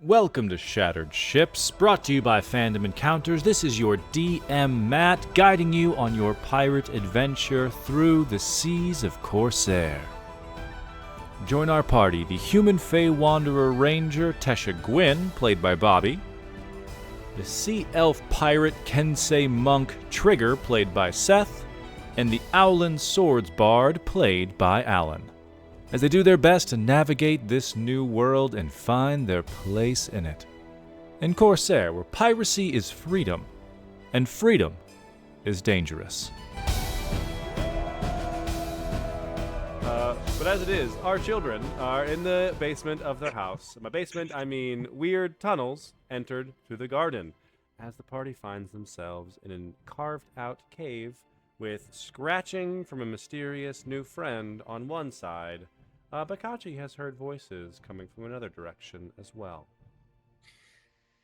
Welcome to Shattered Ships, brought to you by Fandom Encounters. This is your DM Matt, guiding you on your pirate adventure through the seas of Corsair. Join our party, the Human Fey Wanderer Ranger Tesha Gwyn, played by Bobby, the Sea Elf Pirate Kensei Monk Trigger, played by Seth, and the Owlin Swords Bard, played by Alan, as they do their best to navigate this new world and find their place in it. In Corsair, where piracy is freedom, and freedom is dangerous. But as it is, our children are in the basement of their house. By basement, I mean weird tunnels entered through the garden, as the party finds themselves in a carved-out cave with scratching from a mysterious new friend on one side. Bakachi has heard voices coming from another direction as well.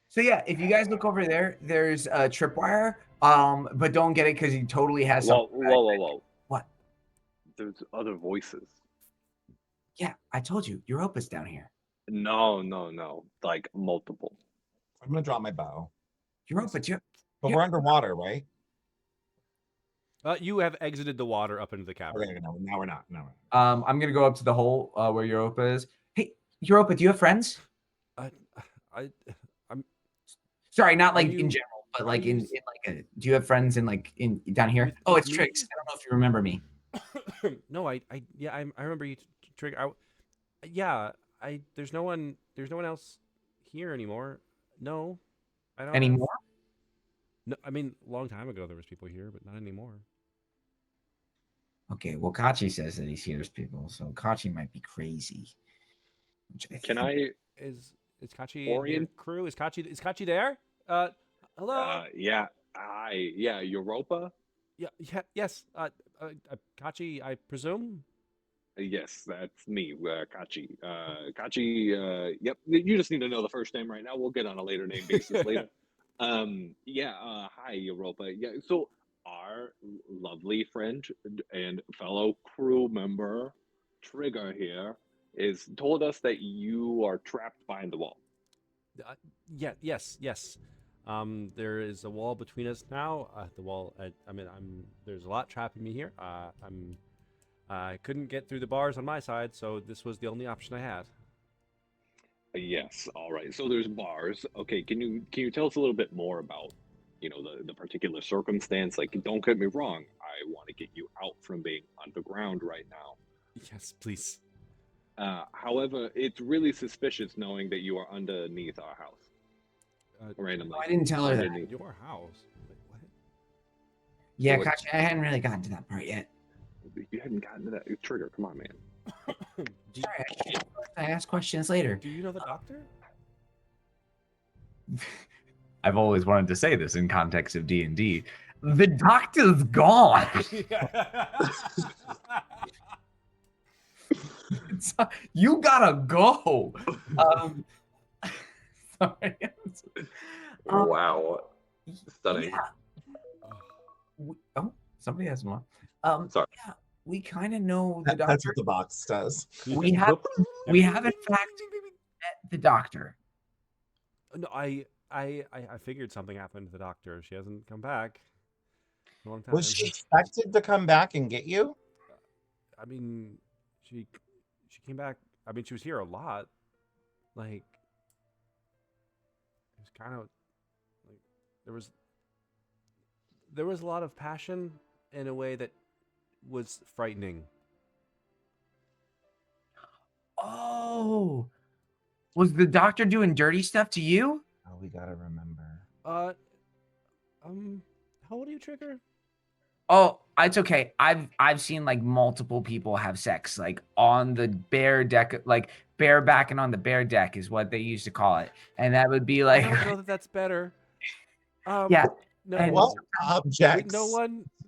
So yeah, if you guys look over there, there's a tripwire. But don't get it because he totally has some. Whoa. What? There's other voices. Yeah, I told you, Europa's down here. No. Like multiple. I'm gonna drop my bow. Europa, But we're underwater, right? You have exited the water up into the cavern. Okay, no, now we're not. No. I'm gonna go up to the hole where Europa is. Hey, Europa, do you have friends? I'm Sorry, not like you- in general, but like you- in like a. Do you have friends in like in down here? Oh, it's me? Trix. I don't know if you remember me. No, I remember you, Trigger. There's no one else here anymore. No, I don't. Anymore? No, I mean, a long time ago there was people here, but not anymore. Okay, well, Kachi says that he hears people, so Kachi might be crazy. Can I? Is Kachi in your Orion? crew? Is Kachi there? Hello. Yeah. Europa. Yes. Kachi, I presume. Yes, that's me, Kachi. Kachi. Yep. You just need to know the first name right now. We'll get on a later name basis later. Hi, Europa. Yeah. So our lovely friend and fellow crew member Trigger here is told us that you are trapped behind the wall. Yes. There is a wall between us now. The wall. There's a lot trapping me here. I couldn't get through the bars on my side, so this was the only option I had. Yes. All right. So there's bars. Okay. Can you tell us a little bit more about, the particular circumstance? Like, don't get me wrong. I want to get you out from being underground right now. Yes, please. However, it's really suspicious knowing that you are underneath our house. Randomly. I didn't tell her that. Underneath. Your house. Wait, what? Yeah, So Kachi, I hadn't really gotten to that part yet. You hadn't gotten to that Trigger. Come on, man. Sorry, I ask questions later. Do you know the doctor? I've always wanted to say this in context of D&D. The doctor's gone. You gotta go. Sorry. Wow. Stunning. Yeah. Somebody has one. Sorry. Yeah, we kind of know the doctor. That's what the box does. We have in fact met the doctor. No, I figured something happened to the doctor. She hasn't come back in a long time. Was she expected to come back and get you? I mean, she came back. I mean, she was here a lot. Like, it was kind of like there was a lot of passion in a way that was frightening. Oh, was the doctor doing dirty stuff to you? Oh, we gotta remember. How old are you, Trigger? Oh, it's okay. I've seen like multiple people have sex like on the bare deck, like barebacking on the bare deck is what they used to call it, and that would be like. I don't know that that's better. Yeah. No. And What objects?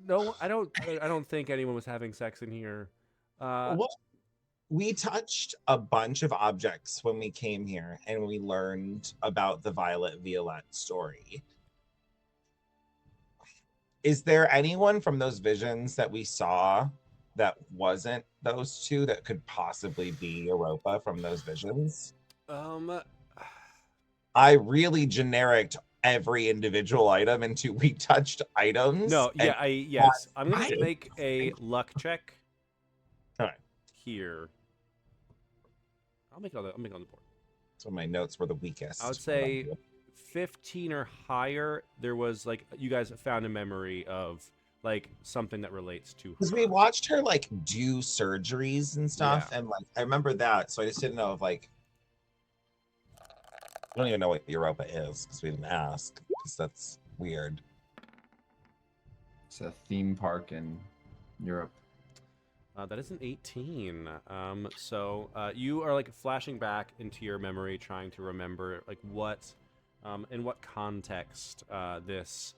No, I don't think anyone was having sex in here. We touched a bunch of objects when we came here and we learned about the Violet Violette story. Is there anyone from those visions that we saw that wasn't those two that could possibly be Europa from those visions? I really genericked every individual item into we touched items. No, yeah, yes. I'm gonna I- make a luck check. All right. Here. I'll make it on the board. So my notes were the weakest. I would say 15 or higher. There was like you guys found a memory of like something that relates to her. because we watched her like do surgeries and stuff, and like I remember that, so I just didn't know if like I don't even know what Europa is because we didn't ask, because that's weird. It's a theme park in Europe. That is an 18. So you are like flashing back into your memory, trying to remember like what, in what context this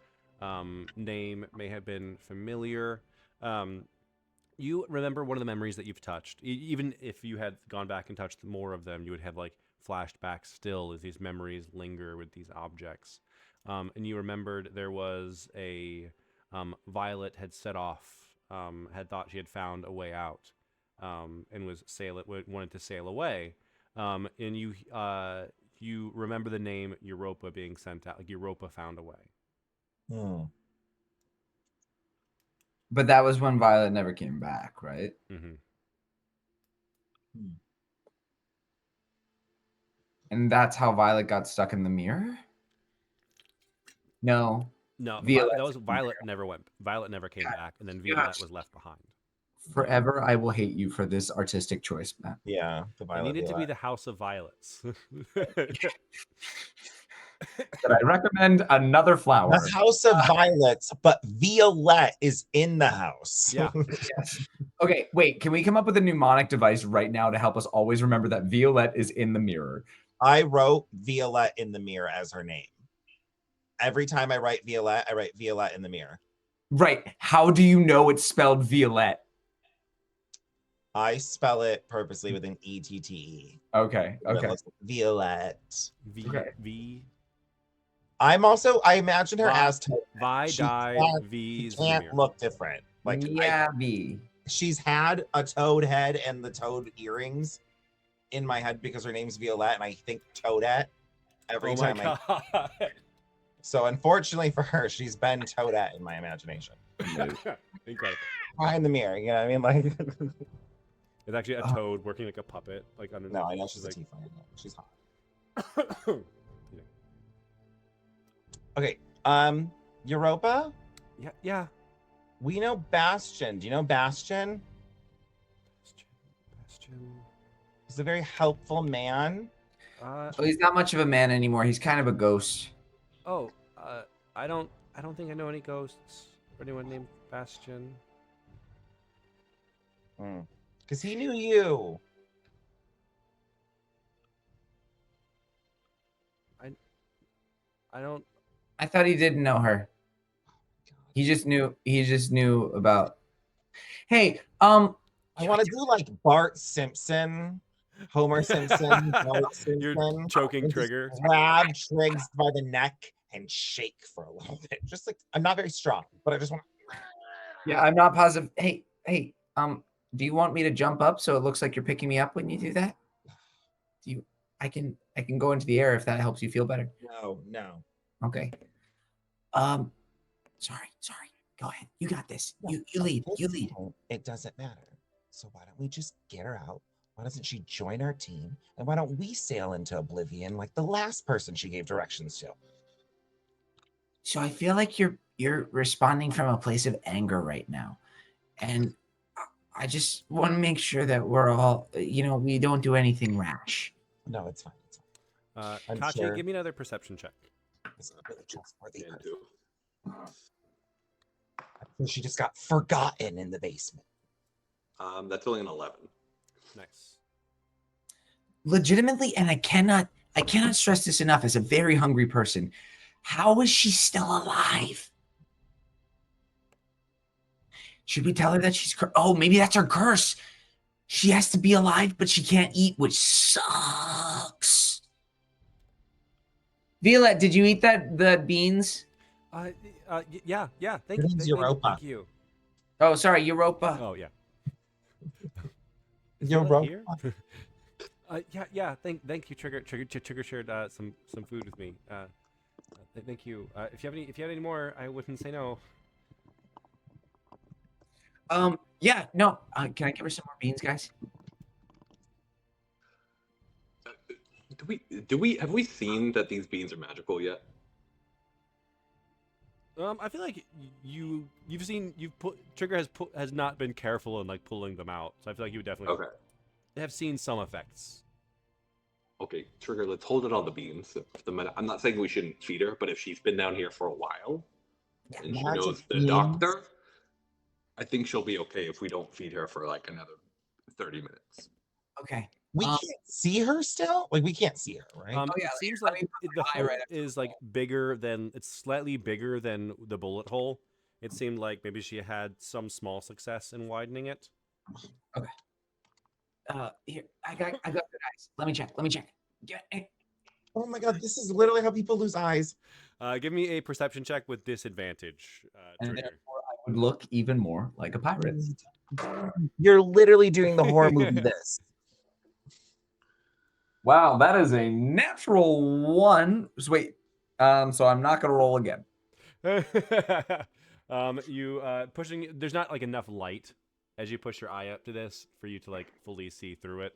name may have been familiar. You remember one of the memories that you've touched. Even if you had gone back and touched more of them, you would have like flashed back still as these memories linger with these objects. And you remembered there was a Violet had set off. Had thought she had found a way out, and wanted to sail away. And you remember the name Europa being sent out, like Europa found a way. Hmm. But that was when Violet never came back, right? Mm-hmm. And that's how Violet got stuck in the mirror? No. No, Violet. that was Violet never went. Violet never came back, and then Violet was left behind. Forever I will hate you for this artistic choice, Matt. Yeah, the It Violet. needed to be Violet. the House of Violets. But I recommend another flower. The House of Violets, but Violette is in the house. Yeah. Yes. Okay, wait. Can we come up with a mnemonic device right now to help us always remember that Violette is in the mirror? I wrote Violette in the mirror as her name. Every time I write Violette, I write Violette in the mirror. Right. How do you know it's spelled Violette? I spell it purposely with an E-T-T-E. Okay. So it Okay. looks like Violette. Okay. I imagine her Vi- as Toad. Vi, She die, can't- V's. She can't look different. Like yeah, V. she's had a toad head and the toad earrings in my head because her name's Violette, and I think Toadette every Oh my time. god. So unfortunately for her, she's been Toadette in my imagination. Incredible. Behind the mirror, you know what I mean? Like, It's actually a toad working like a puppet, like under. no, I know she's a like. Tiefling. She's hot. Yeah. Okay, Europa, Yeah. we know Bastion. Do you know Bastion? Bastion. He's a very helpful man. Well, he's not much of a man anymore. He's kind of a ghost. I don't think I know any ghosts or anyone named Bastion. Because he knew you. I don't. I thought he didn't know her. He just knew. He just knew about. Hey, I want to do like Bart Simpson, Homer Simpson, Bart Simpson. You're choking and just Trigger. Grab Triggs by the neck and shake for a little bit. Just like, I'm not very strong, but I just want. yeah, I'm not positive. Hey, do you want me to jump up so it looks like you're picking me up when you do that? Do you? I can go into the air if that helps you feel better. No. Okay. Sorry. Go ahead. You got this. You lead. You lead. It doesn't matter. So why don't we just get her out? Why doesn't she join our team? And why don't we sail into oblivion like the last person she gave directions to? So I feel like you're responding from a place of anger right now, and I just want to make sure that we're all, we don't do anything rash. No, it's fine. It's fine. I'm Katya, sure. give me another perception check. This is a really trustworthy Can person. do. I think she just got forgotten in the basement. That's only an 11. Nice. Legitimately, and I cannot stress this enough as a very hungry person. How is she still alive? Should we tell her that she's oh, maybe that's her curse. She has to be alive, but she can't eat, which sucks. Violette, did you eat the beans? Yeah. Thank Her name's you. Europa. Thank you. Oh, sorry, Europa. Oh yeah. Europa. Here? Yeah. Thank you, Trigger. Trigger shared some food with me. Thank you. If you had any more, I wouldn't say no. Yeah, no. Can I give her some more beans, guys? Have we seen that these beans are magical yet? I feel like Trigger has not been careful in like pulling them out, so I feel like you would definitely Okay. have seen some effects. Okay, Trigger, let's hold it on the beans. I'm not saying we shouldn't feed her, but if she's been down here for a while and she Magic knows the beans. doctor, I think she'll be okay if we don't feed her for like another 30 minutes. Okay. We can't see her still? Like, we can't see her, right? yeah, It seems let like me put the my eye hole right up to is the like wall. bigger than it's slightly bigger than the bullet hole. It seemed like maybe she had some small success in widening it. Here, I got good eyes. Let me check. Oh my god, this is literally how people lose eyes. Give me a perception check with disadvantage, And Trigger. therefore, I would look even more like a pirate. You're literally doing the horror movie this. Wow, that is a natural one. So wait, so I'm not gonna roll again. You pushing. There's not like enough light as you push your eye up to this for you to like fully see through it.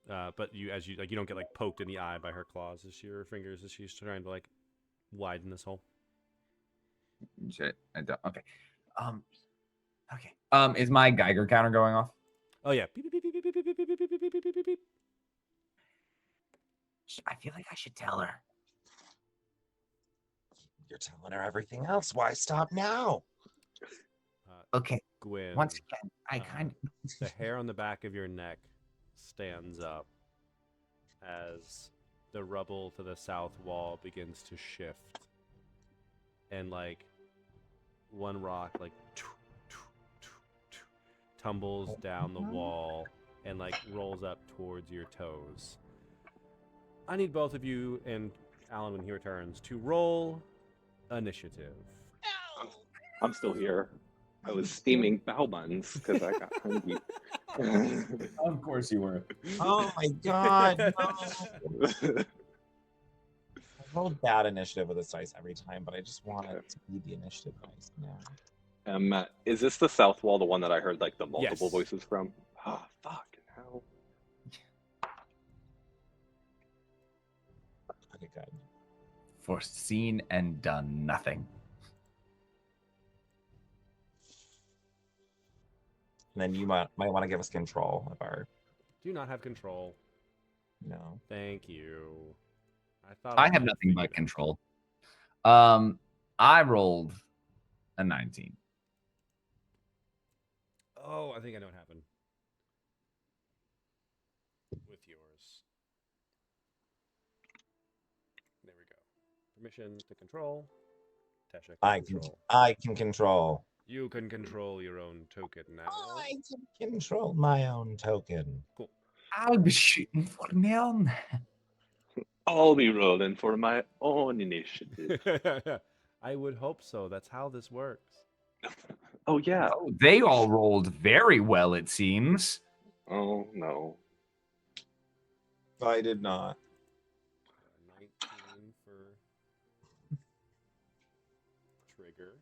But you don't get like poked in the eye by her claws as your fingers as she's trying to like widen this hole. Shit, I don't. Okay. Okay. Is my Geiger counter going off? Oh yeah. Beep, beep, beep, beep, beep, beep, beep, beep, beep, beep, beep, beep, beep, beep. I feel like I should tell her. You're telling her everything else. Why stop now? Okay. Gwyn, Once again, I kind of. the hair on the back of your neck stands up as the rubble to the south wall begins to shift, and like one rock like tumbles down the wall and like rolls up towards your toes. I need both of you and Alan when he returns to roll initiative. I'm still here. I was steaming bao buns because I got hungry. Of course you were. Oh my god. No. I roll bad initiative with this dice every time, but I just want it to be the initiative dice now. Is this the south wall, the one that I heard like the multiple Yes. voices from? Oh, fucking hell. Okay, good. Foreseen and done nothing. And then you might want to give us control of our. Do not have control. No. Thank you. I thought I might have nothing but figured it out. control. I rolled a 19. Oh, I think I know what happened with yours. There we go. Permission to control. Tasha can control. I can control. You can control your own token now. I can control my own token. Cool. I'll be shooting for now. I'll be rolling for my own initiative. I would hope so. That's how this works. Oh, yeah. Oh, they all rolled very well, it seems. Oh, no. I did not. 19 for Trigger.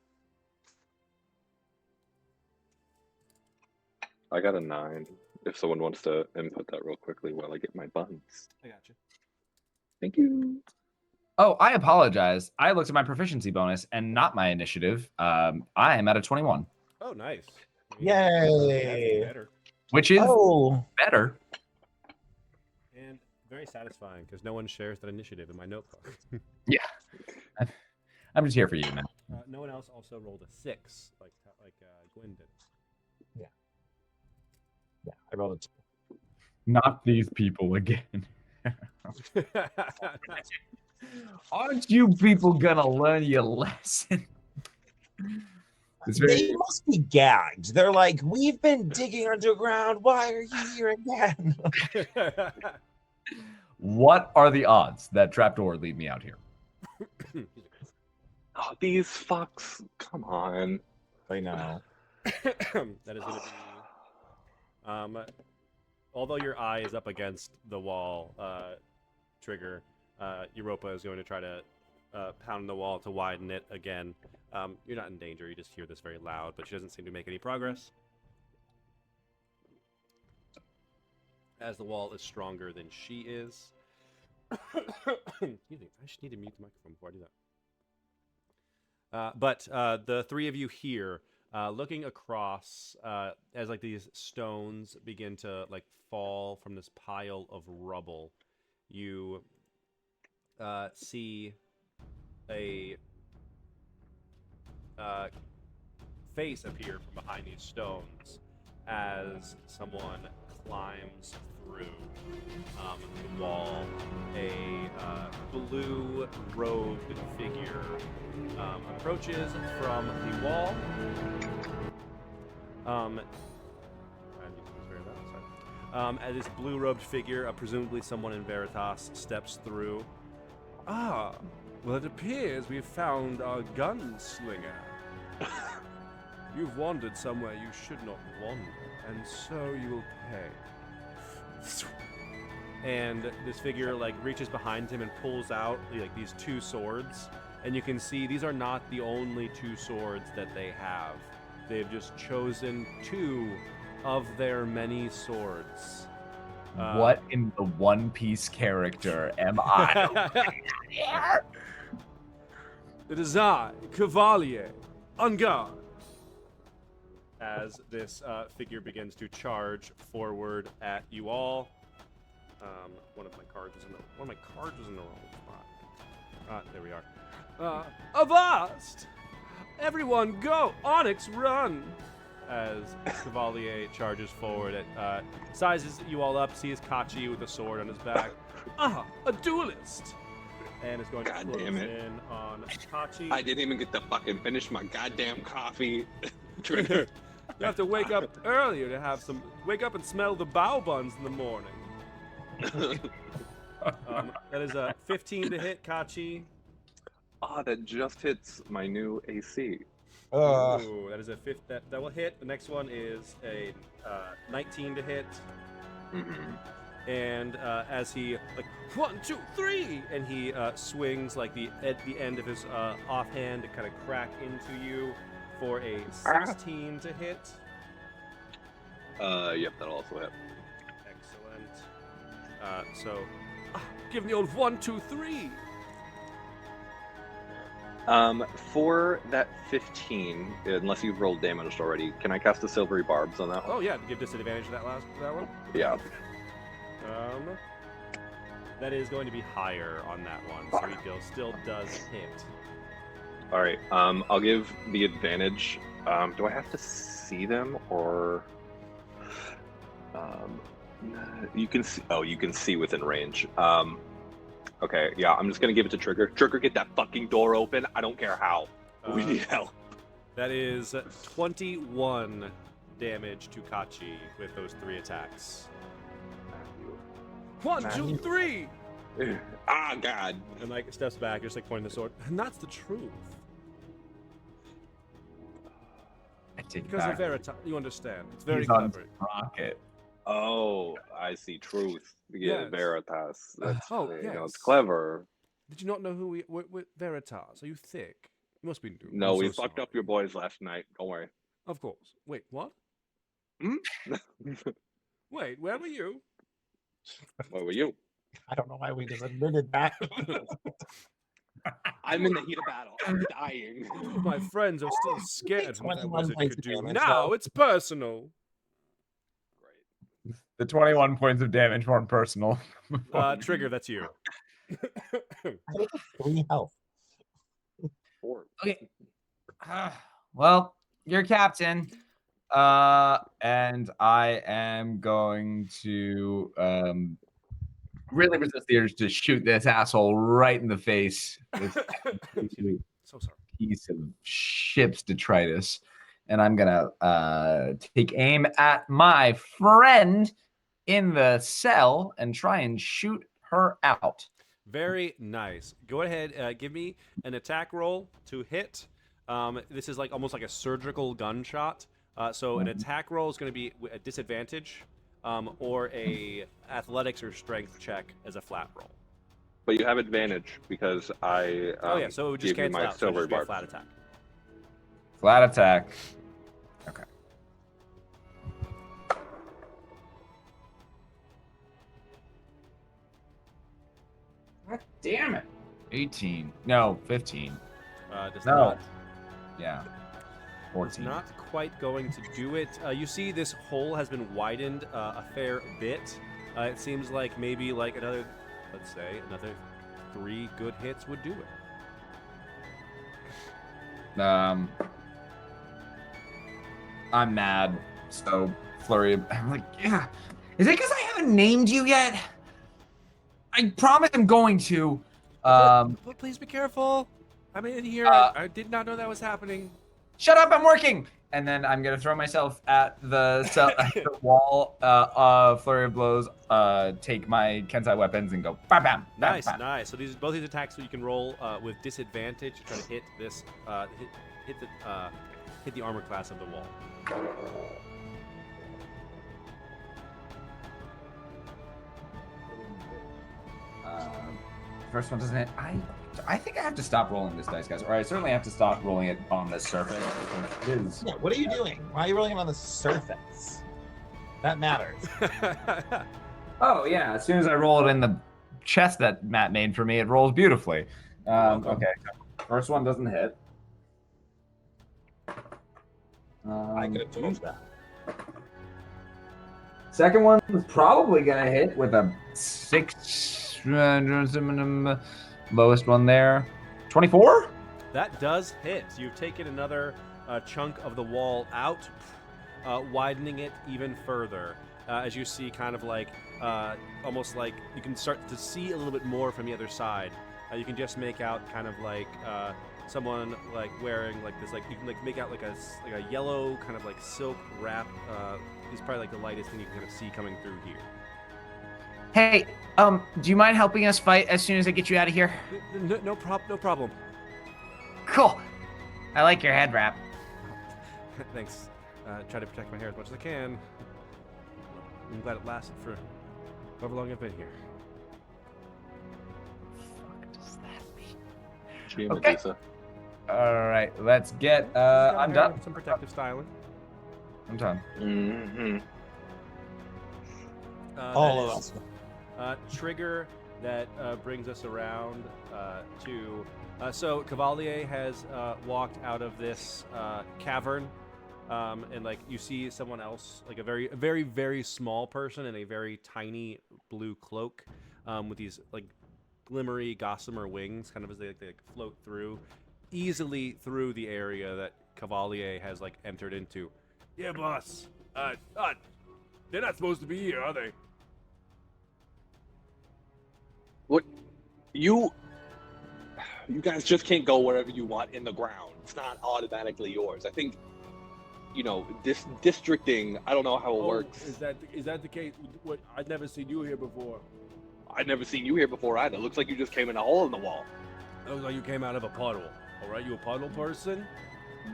I got a 9. If someone wants to input that real quickly while I get my buns. I got you. Thank you. Oh, I apologize. I looked at my proficiency bonus and not my initiative. I am at a 21, Oh, nice. Yay. That's better. which is Oh, better. And very satisfying because no one shares that initiative in my notebook. I'm just here for you, man. No one else also rolled a 6 like Gwyn did. yeah. I rolled a 2. Not these people again. Aren't you people gonna learn your lesson? It's They very, must be gagged. They're like, we've been digging underground. Why are you here again? what are the odds that trapdoor lead me out here? Oh, these fucks. Come on. I know. That is going to be although your eye is up against the wall, Trigger, Europa is going to try to pound the wall to widen it again. You're not in danger. You just hear this very loud, but she doesn't seem to make any progress. As the wall is stronger than she is. Excuse me. I just need to mute the microphone before I do that. But the three of you here, looking across, as like these stones begin to like fall from this pile of rubble, you see a face appear from behind these stones as someone climbs through the wall. A blue-robed figure approaches from the wall. As this blue-robed figure, presumably someone in Veritas, steps through. Ah, well, it appears we've found our gunslinger. You've wandered somewhere you should not wander, and so you will pay. And this figure like reaches behind him and pulls out like these two swords, and you can see these are not the only two swords that they have. They've just chosen two of their many swords. What in the One Piece character am I? It is I, Cavalier, on guard. As this figure begins to charge forward at you all. One of my cards was in the wrong spot. There we are. Avast! Everyone go! Onyx, run! As Cavalier charges forward, sizes you all up, sees Kachi with a sword on his back. Ah, a duelist! And is going to close in on Kachi. I didn't even get to fucking finish my goddamn coffee. You have to wake up earlier to have some. Wake up and smell the bao buns in the morning. That is a 15 to hit, Kachi. That just hits my new AC. Ooh, that is a fifth. That will hit. The next one is a 19 to hit. Mm-hmm. And as he like 1, 2, 3, and he swings like at the end of his offhand to kind of crack into you for a 16 to hit. Yep, that'll also hit. Excellent. Give him the old 1, 2, 3. For that 15, unless you've rolled damage already, can I cast the silvery barbs on that one? Oh yeah, give disadvantage to that one. Yeah. That is going to be higher on that one, so he still does hit. All right. I'll give the advantage. Do I have to see them or? You can see. Oh, you can see within range. Okay. Yeah, I'm just gonna give it to Trigger. Trigger, get that fucking door open. I don't care how. We need help. That is 21 damage to Kachi with those 3 attacks. 1, 2, 3. Ah, God. And like steps back, just like pointing the sword. And that's the truth. I take Because back. of Veritas, you understand. It's very He's on clever. Rocket. Oh, I see. Truth. Yeah, Yes. Veritas. That's, Oh, you know, it's yes. clever. Did you not know who we were? Veritas? Are you thick? You must be new. No, I'm we so fucked sorry. up your boys last night. Don't worry. Of course. Wait, what? Hmm? Wait, where were you? Where were you? I don't know why we just admitted that. I'm in the heat of battle. I'm dying. My friends are still scared from what that 21 wizard points could of do. damage, Now though. it's personal. Great. The 21 points of damage weren't personal. Trigger, that's you. I have 3 health. 4. Okay. Well, you're captain. And I am going to really resist the urge to shoot this asshole right in the face. This So sorry. piece of ship's detritus. And I'm gonna take aim at my friend in the cell and try and shoot her out. Very nice. Go ahead, give me an attack roll to hit. This is like almost like a surgical gunshot. So an attack roll is going to be a disadvantage or a athletics or strength check as a flat roll. But you have advantage because I Oh yeah, so it would just gave you cancel my out. So it'd silver just be a barb. flat attack. Flat attack. Okay. God damn it. 18. No, 15. Does No. not. Yeah. It's 14. not quite going to do it. You see, this hole has been widened a fair bit. It seems like maybe like another, let's say, another 3 good hits would do it. I'm mad. So flurry. I'm like, yeah. Is it because I haven't named you yet? I promise I'm going to. But please be careful. I'm in here. I did not know that was happening. Shut up! I'm working. And then I'm gonna throw myself at the wall. Flurry of blows. Take my Kensai weapons and go bam, bam, bam, Nice, bam. nice. So both these attacks, so you can roll with disadvantage to try to hit this, hit the armor class of the wall. First one doesn't hit. I think I have to stop rolling this dice, guys. Or I certainly have to stop rolling it on the surface. It is. Yeah, what are you doing? Why are you rolling it on the surface? That matters. Oh yeah. As soon as I roll it in the chest that Matt made for me, it rolls beautifully. Okay. First one doesn't hit. I could have told that. Second one is probably gonna hit with a 6. Lowest one there. 24? That does hit. You've taken another chunk of the wall out, widening it even further. As you see, kind of like, almost like you can start to see a little bit more from the other side. You can just make out kind of like someone like wearing like this, like you can like make out like a yellow kind of like silk wrap. Is probably like the lightest thing you can kind of see coming through here. Hey, do you mind helping us fight as soon as I get you out of here? No problem. Cool. I like your head wrap. Thanks. Try to protect my hair as much as I can. I'm glad it lasted for however long I've been here. What does that mean? She Okay. Medusa. All right, let's get. Just gotta I'm have done. Some protective styling. I'm done. Mm-hmm. All of us. Trigger that brings us around to. So Cavalier has walked out of this cavern, and like you see someone else, like a very small person in a very tiny blue cloak, with these like glimmery gossamer wings, kind of as they float through, easily through the area that Cavalier has like entered into. Yeah, boss. They're not supposed to be here, are they? What? You guys just can't go wherever you want in the ground. It's not automatically yours. I think, this districting, I don't know how it works. Is that the case? What? I've never seen you here before. I've never seen you here before either. Looks like you just came in a hole in the wall. Looks like you came out of a puddle. All right, you a puddle person?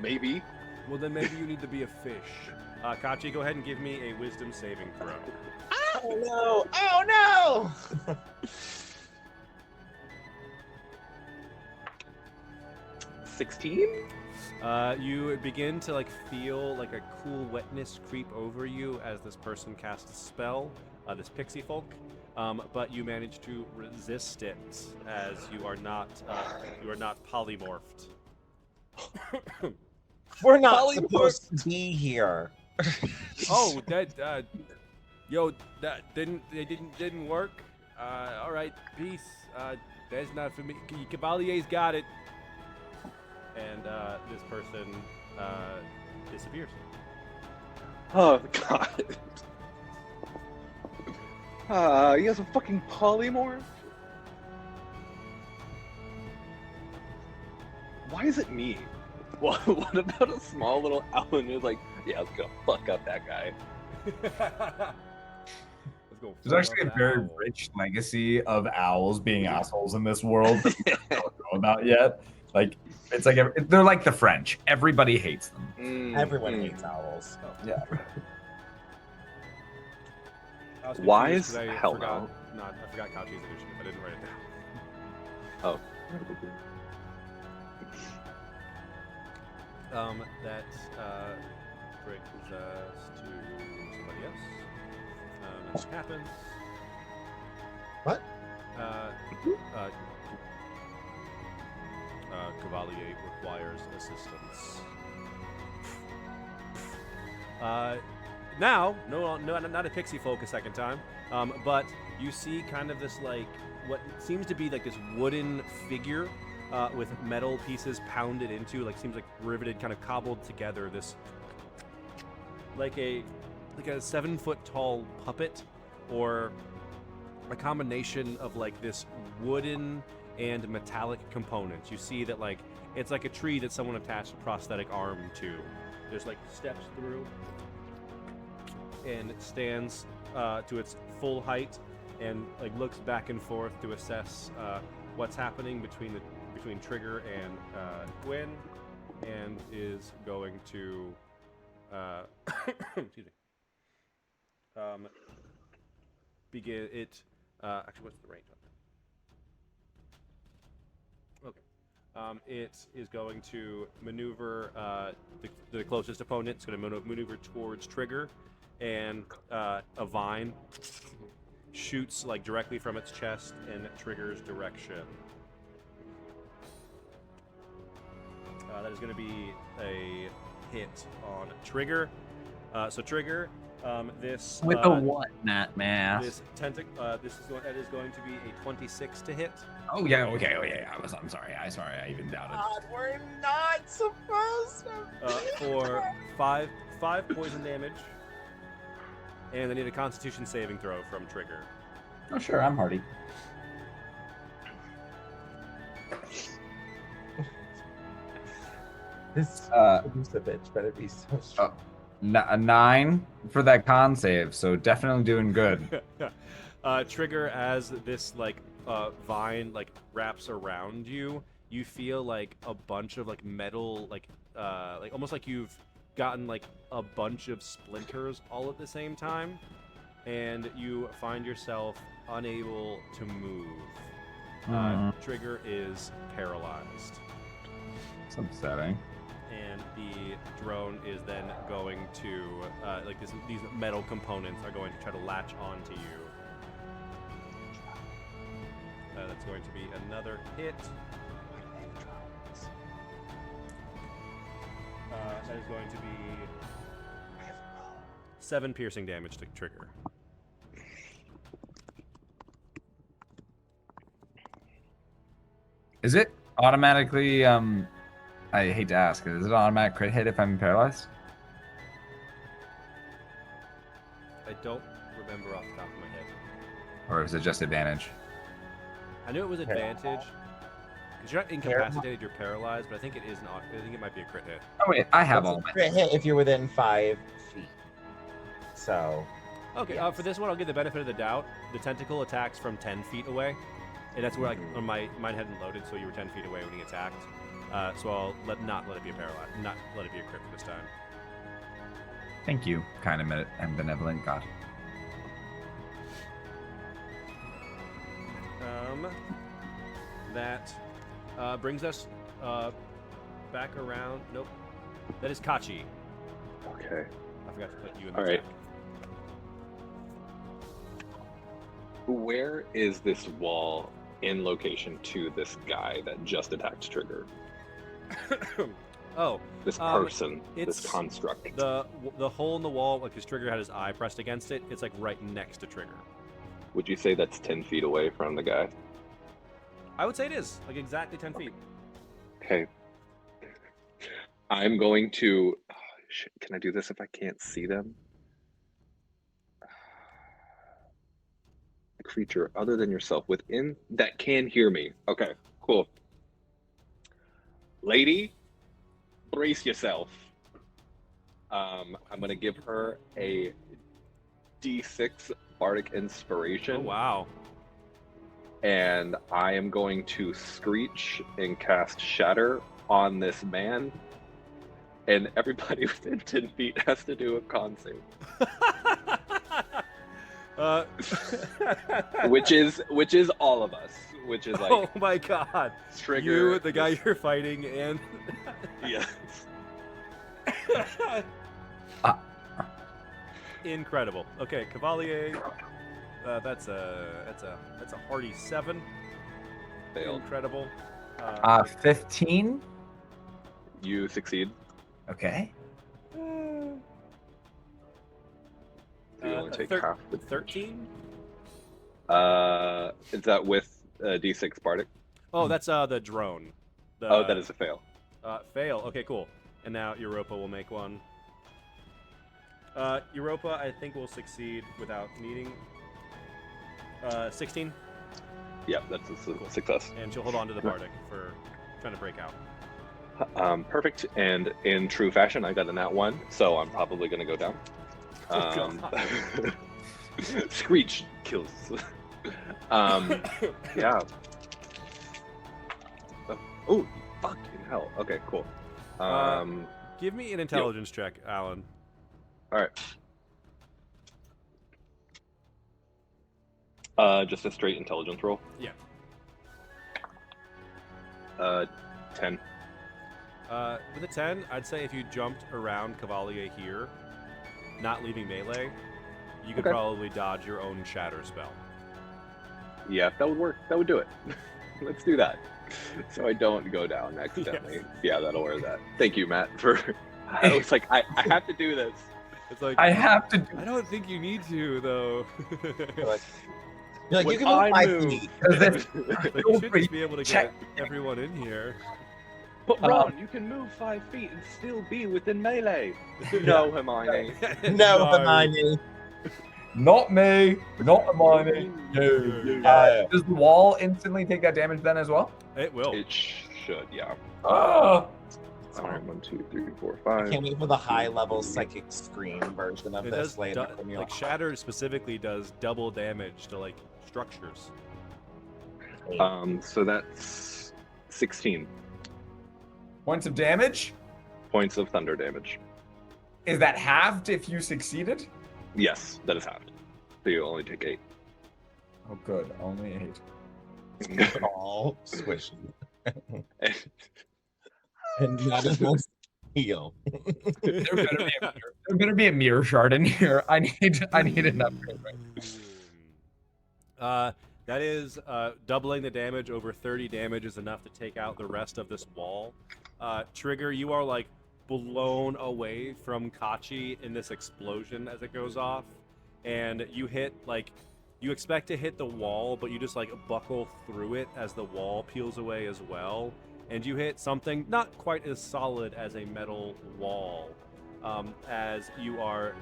Maybe. Well, then maybe you need to be a fish. Kachi, go ahead and give me a wisdom saving throw. Oh no! Oh no! 16? You begin to like feel like a cool wetness creep over you as this person casts a spell, this pixie folk, but you manage to resist it as you are not polymorphed. We're not supposed to be here. Oh, that didn't work. All right, peace. That's not for me. Cavalier's got it. And this person disappears. Oh, God. You guys are fucking polymorph? Why is it me? What about a small little Alan who's like, yeah, let's go fuck up that guy? There's actually a very rich legacy of owls being assholes in this world that we don't know about yet. Like, it's like they're like the French. Everybody hates them. Everyone hates owls. Yeah. I was Why confused is 'cause I hell forgot, no? not, I forgot Kachi's initiative. I didn't write it down. Oh. That brings us to somebody else. It just happens. What? Cavalier requires assistance. Now, no, not a pixie folk a second time, but you see kind of this like what seems to be like this wooden figure with metal pieces pounded into, like seems like riveted, kind of cobbled together. This like a 7-foot tall puppet, or a combination of like this wooden and metallic components. You see that like it's like a tree that someone attached a prosthetic arm to. There's like steps through, and it stands to its full height and like looks back and forth to assess what's happening between Trigger and Gwen, and is going to excuse me. Begin it. Actually, what's the range on that? Okay. It is going to maneuver the closest opponent. It's going to maneuver towards Trigger, and a vine shoots like directly from its chest in Trigger's direction. That is going to be a hit on Trigger. So Trigger, this With a what, Matt Math? This that is going to be a 26 to hit. Oh yeah, okay, I'm sorry. I even doubted. God, we're not supposed to. For five poison damage, and I need a Constitution saving throw from Trigger. Oh sure, I'm hardy. This the bitch better be so strong. A 9 for that con save, so definitely doing good. Trigger, as this like vine like wraps around you, you feel like a bunch of like metal, like almost like you've gotten like a bunch of splinters all at the same time, and you find yourself unable to move. Trigger is paralyzed. It's upsetting. And the drone is then going to, these metal components are going to try to latch onto you. That's going to be another hit. That is going to be 7 piercing damage to Trigger. Is it automatically, I hate to ask, is it an automatic crit hit if I'm paralyzed? I don't remember off the top of my head. Or is it just advantage? I knew it was advantage. Because you're not incapacitated, you're paralyzed, but I think it is I think it might be a crit hit. Oh wait, I have It's all a my... crit hit if you're within 5 feet. So. Okay, yes. For this one, I'll give the benefit of the doubt. The tentacle attacks from 10 feet away. And that's where like mine hadn't loaded, so you were 10 feet away when he attacked. So I'll not let it be a paralyzed, not let it be a crit for this time. Thank you, kind and benevolent God. That brings us back around. Nope, that is Kachi. Okay. I forgot to put you in the All right. deck. Where is this wall in location to this guy that just attacked Trigger? Oh, This person, it's this construct. the hole in the wall, like his Trigger had his eye pressed against it. It's like right next to Trigger. Would you say that's 10 feet away from the guy? I would say it is like exactly 10 feet. Okay. I'm going to... Oh, shit, can I do this if I can't see them? A creature other than yourself within that can hear me. Okay, cool. Lady, brace yourself. I'm going to give her a D6 Bardic Inspiration. Oh, wow. And I am going to screech and cast Shatter on this man. And everybody within 10 feet has to do a con save. which is all of us. Which is like, oh my god. trigger. You, the guy you're fighting, and Yeah. incredible. Okay, Cavalier. That's a hearty 7. Failed. Incredible. 15. You succeed. Okay. So you only take half. 13. Is that with D6 Bardic? Oh, that's the drone. Oh, that is a fail. Fail. Okay, cool. And now Europa will make one. Europa, I think, will succeed without needing. 16. Yeah, that's a success. And she'll hold on to the Bardic for trying to break out. Perfect. And in true fashion, I got a nat 1, so I'm probably going to go down. Screech kills. Yeah. Oh, fucking hell. Okay, cool. Give me an intelligence check, Alan. All right. Just a straight intelligence roll. Yeah. 10. With a 10, I'd say if you jumped around Cavalier here, not leaving melee, you could Okay. probably dodge your own shatter spell. Yeah, that would work. That would do it. Let's do that. So I don't go down accidentally. Yes. Yeah, that'll wear that. Thank you, Matt, for... I was like, I have to do this. It's like, I have to. I don't think you need to, though. You're like, you When can move I 5 move- feet. Like, you should just be able to get everyone in here. But Ron, you can move 5 feet and still be within melee. No, Hermione. No, Hermione. Not me. Not Hermione. Yeah. Does the wall instantly take that damage then as well? It will. It should, yeah. Oh. All right, 1, 2, 3, 4, I 5. can't wait for the high-level psychic scream version of It this does later. when you're like shatter specifically does double damage to like structures. So that's 16 Points of damage? points of thunder damage. Is that halved if you succeeded? Yes, that is halved. So you only take 8. Oh, good. Only 8. all squishy. And that is my heal. There better be a mirror shard in here. I need an upgrade. That is doubling the damage. Over 30 damage is enough to take out the rest of this wall. Trigger, you are like blown away from Kachi in this explosion as it goes off, and you hit like you expect to hit the wall, but you just like buckle through it as the wall peels away as well, and you hit something not quite as solid as a metal wall, as you are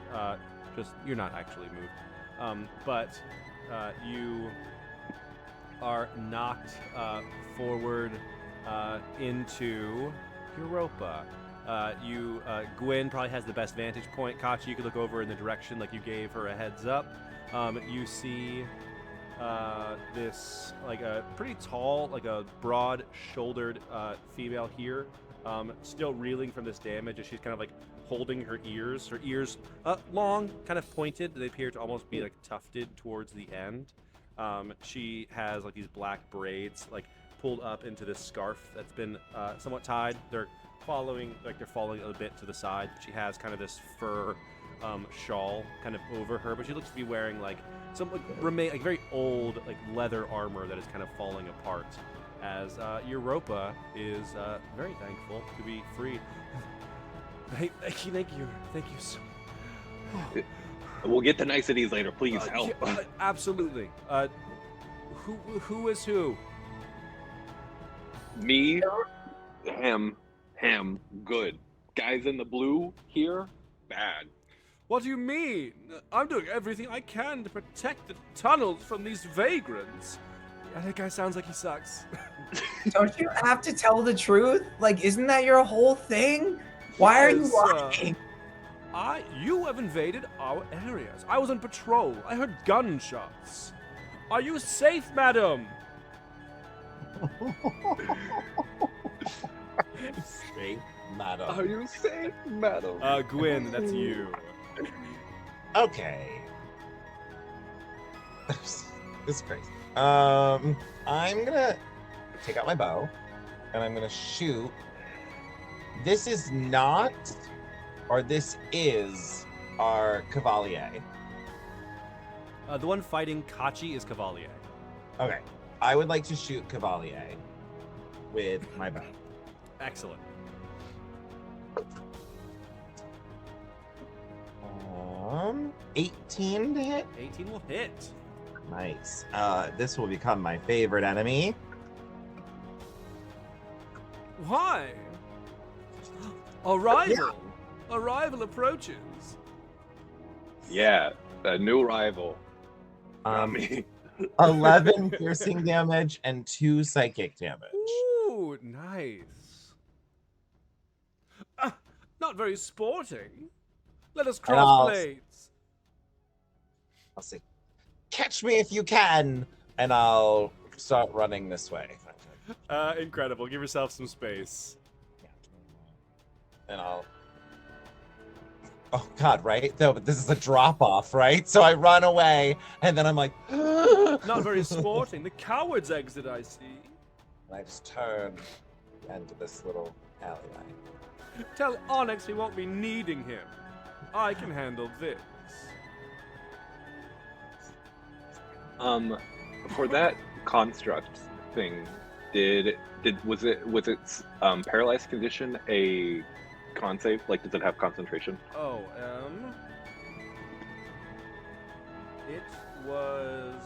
you're not actually moved, but you are knocked forward into Europa. Gwyn probably has the best vantage point. Kachi, you could look over in the direction like you gave her a heads up. You see this like a pretty tall, like a broad-shouldered female here, still reeling from this damage as she's kind of like holding her ears. Her ears long, kind of pointed. They appear to almost be like tufted towards the end. She has like these black braids like pulled up into this scarf that's been somewhat tied. They're falling a bit to the side. She has kind of this fur shawl kind of over her, but she looks to be wearing like some like very old like leather armor that is kind of falling apart. As Europa is very thankful to be free. Thank you so much. We'll get the niceties later. Please help. Yeah, absolutely. Who is who? Me, him, good. Guys in the blue here, bad. What do you mean? I'm doing everything I can to protect the tunnels from these vagrants. Yeah, that guy sounds like he sucks. Don't you have to tell the truth? Like, isn't that your whole thing? Why are you Yes, lying? You have invaded our areas. I was on patrol. I heard gunshots. Are you safe, madam? Straight madam. Are you safe, madam? Gwyn, that's you. Okay. This is crazy. I'm gonna take out my bow, and I'm gonna shoot. This is not, or this is our Cavalier. The one fighting Kachi is Cavalier. Okay, I would like to shoot Cavalier with my bow. Excellent. 18 to hit. 18 will hit. Nice. This will become my favorite enemy. Why? A rival. A rival approaches. Yeah, a new rival. Not Um, me. 11 piercing damage and 2 psychic damage. Ooh, nice. Not very sporting. Let us And cross blades. I'll say, catch me if you can, and I'll start running this way. Incredible. Give yourself some space. And I'll. Oh God, right? No, but this is a drop off, right? So I run away, and then I'm like, Not very sporting. The coward's exit, I see. and I just turn into this little alleyway. Tell Onyx we won't be needing him. I can handle this. For that construct thing, was its paralyzed condition a con save? Like, does it have concentration? Oh, It was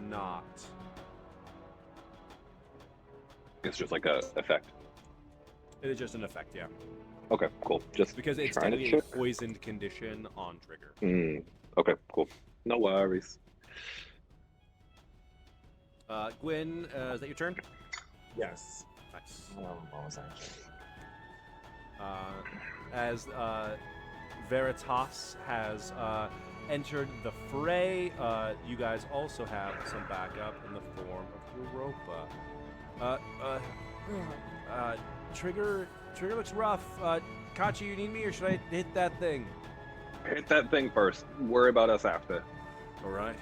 not. It's just like a effect. It is just an effect, yeah. Okay, cool. Just Because it's trying to technically a check. poisoned condition on trigger. Okay, cool. No worries. Gwyn, is that your turn? Yes. Nice. Bonus action. As Veritas has entered the fray, you guys also have some backup in the form of Europa. Trigger looks rough. Kachi, you need me, or should I hit that thing? Hit that thing first. Worry about us after. all right.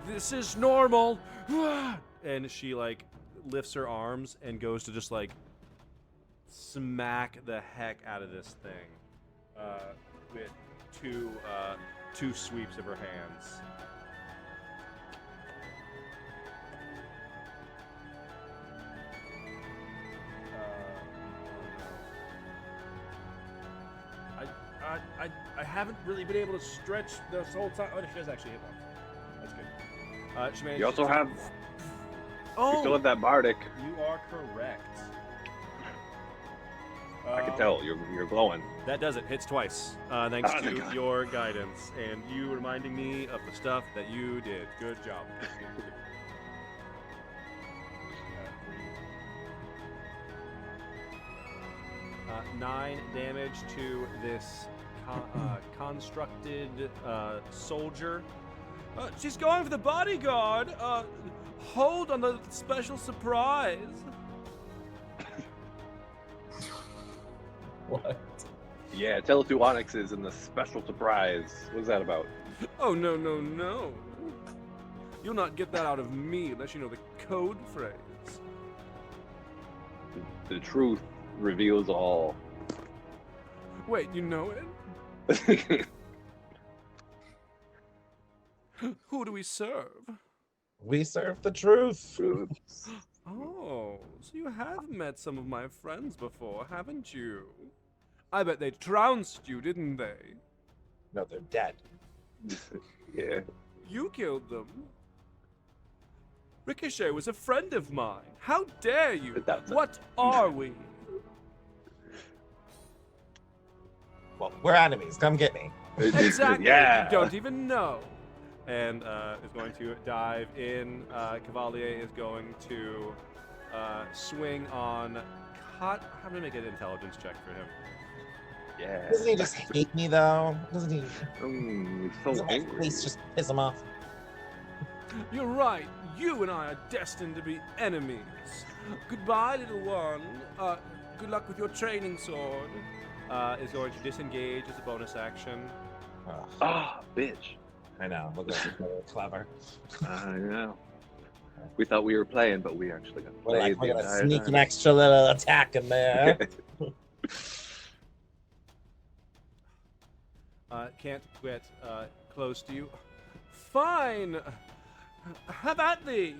This is normal. And she like lifts her arms and goes to just like smack the heck out of this thing with two sweeps of her hands. I haven't really been able to stretch this whole time. Oh, she does actually hit one. That's good. She managed You also to- have. Oh, You still have that bardic. you are correct. I can tell you're glowing. That does it. Hits twice. Thanks Oh, to thank God. your guidance and you reminding me of the stuff that you did. Good job. 9 damage to this constructed soldier. She's going for the bodyguard. Hold on the special surprise. What? Yeah, tell it to Onyx is in the special surprise. What's that about? Oh, no, no, no. You'll not get that out of me unless you know the code phrase. The truth reveals all. Wait, you know it? Who do we serve? We serve the truth. Oh, so you have met some of my friends before, haven't you? I bet they trounced you, didn't they? No, they're dead. Yeah. You killed them. Ricochet was a friend of mine. How dare you? What are we? Well, we're enemies. Come get me. Exactly. Yeah. You don't even know. And is going to dive in. Cavalier is going to swing on. I'm going to make an intelligence check for him. Yeah. Doesn't he just hate me though? Doesn't he? He's so Doesn't my angry. face just piss him off? You're right. You and I are destined to be enemies. Goodbye, little one. Good luck with your training sword. Is going to disengage as a bonus action. Ugh. Ah, bitch. I know. Look at that. Clever. I know. We thought we were playing, but we actually got We're played like, we're the gonna entire sneak time. an extra little attack in there. Can't get close to you. Fine. Have at thee.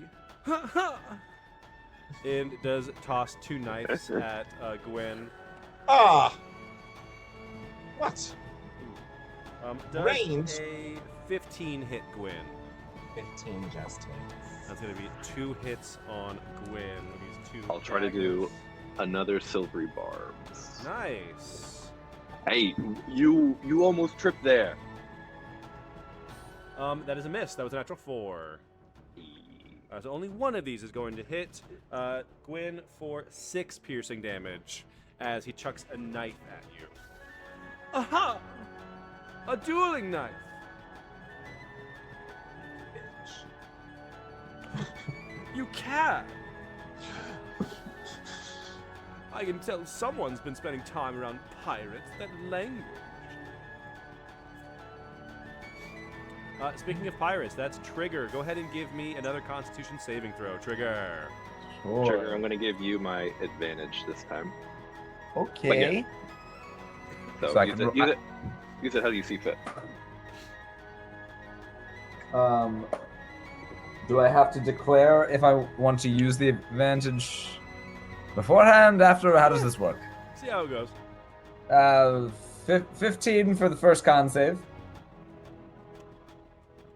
And does toss 2 knives at Gwen. Ah. What? Does Range? a 15 hit Gwen? 15 just hits. That's gonna be 2 hits on Gwen. With these 2 I'll try to do daggers. another silvery barbs. Nice. Hey, you almost tripped there. That is a miss. That was a natural 4. So only one of these is going to hit Gwen for 6 piercing damage as he chucks a knife at you. Aha! A dueling knife. You can. I can tell someone's been spending time around pirates. That language. Speaking of pirates, that's Trigger. Go ahead and give me another Constitution saving throw. Trigger. Trigger, I'm gonna give you my advantage this time. Okay. So, So I use, can it, use, it, use it how you see fit. Do I have to declare if I want to use the advantage beforehand, after? How does this work? See how it goes. 15 for the first con save.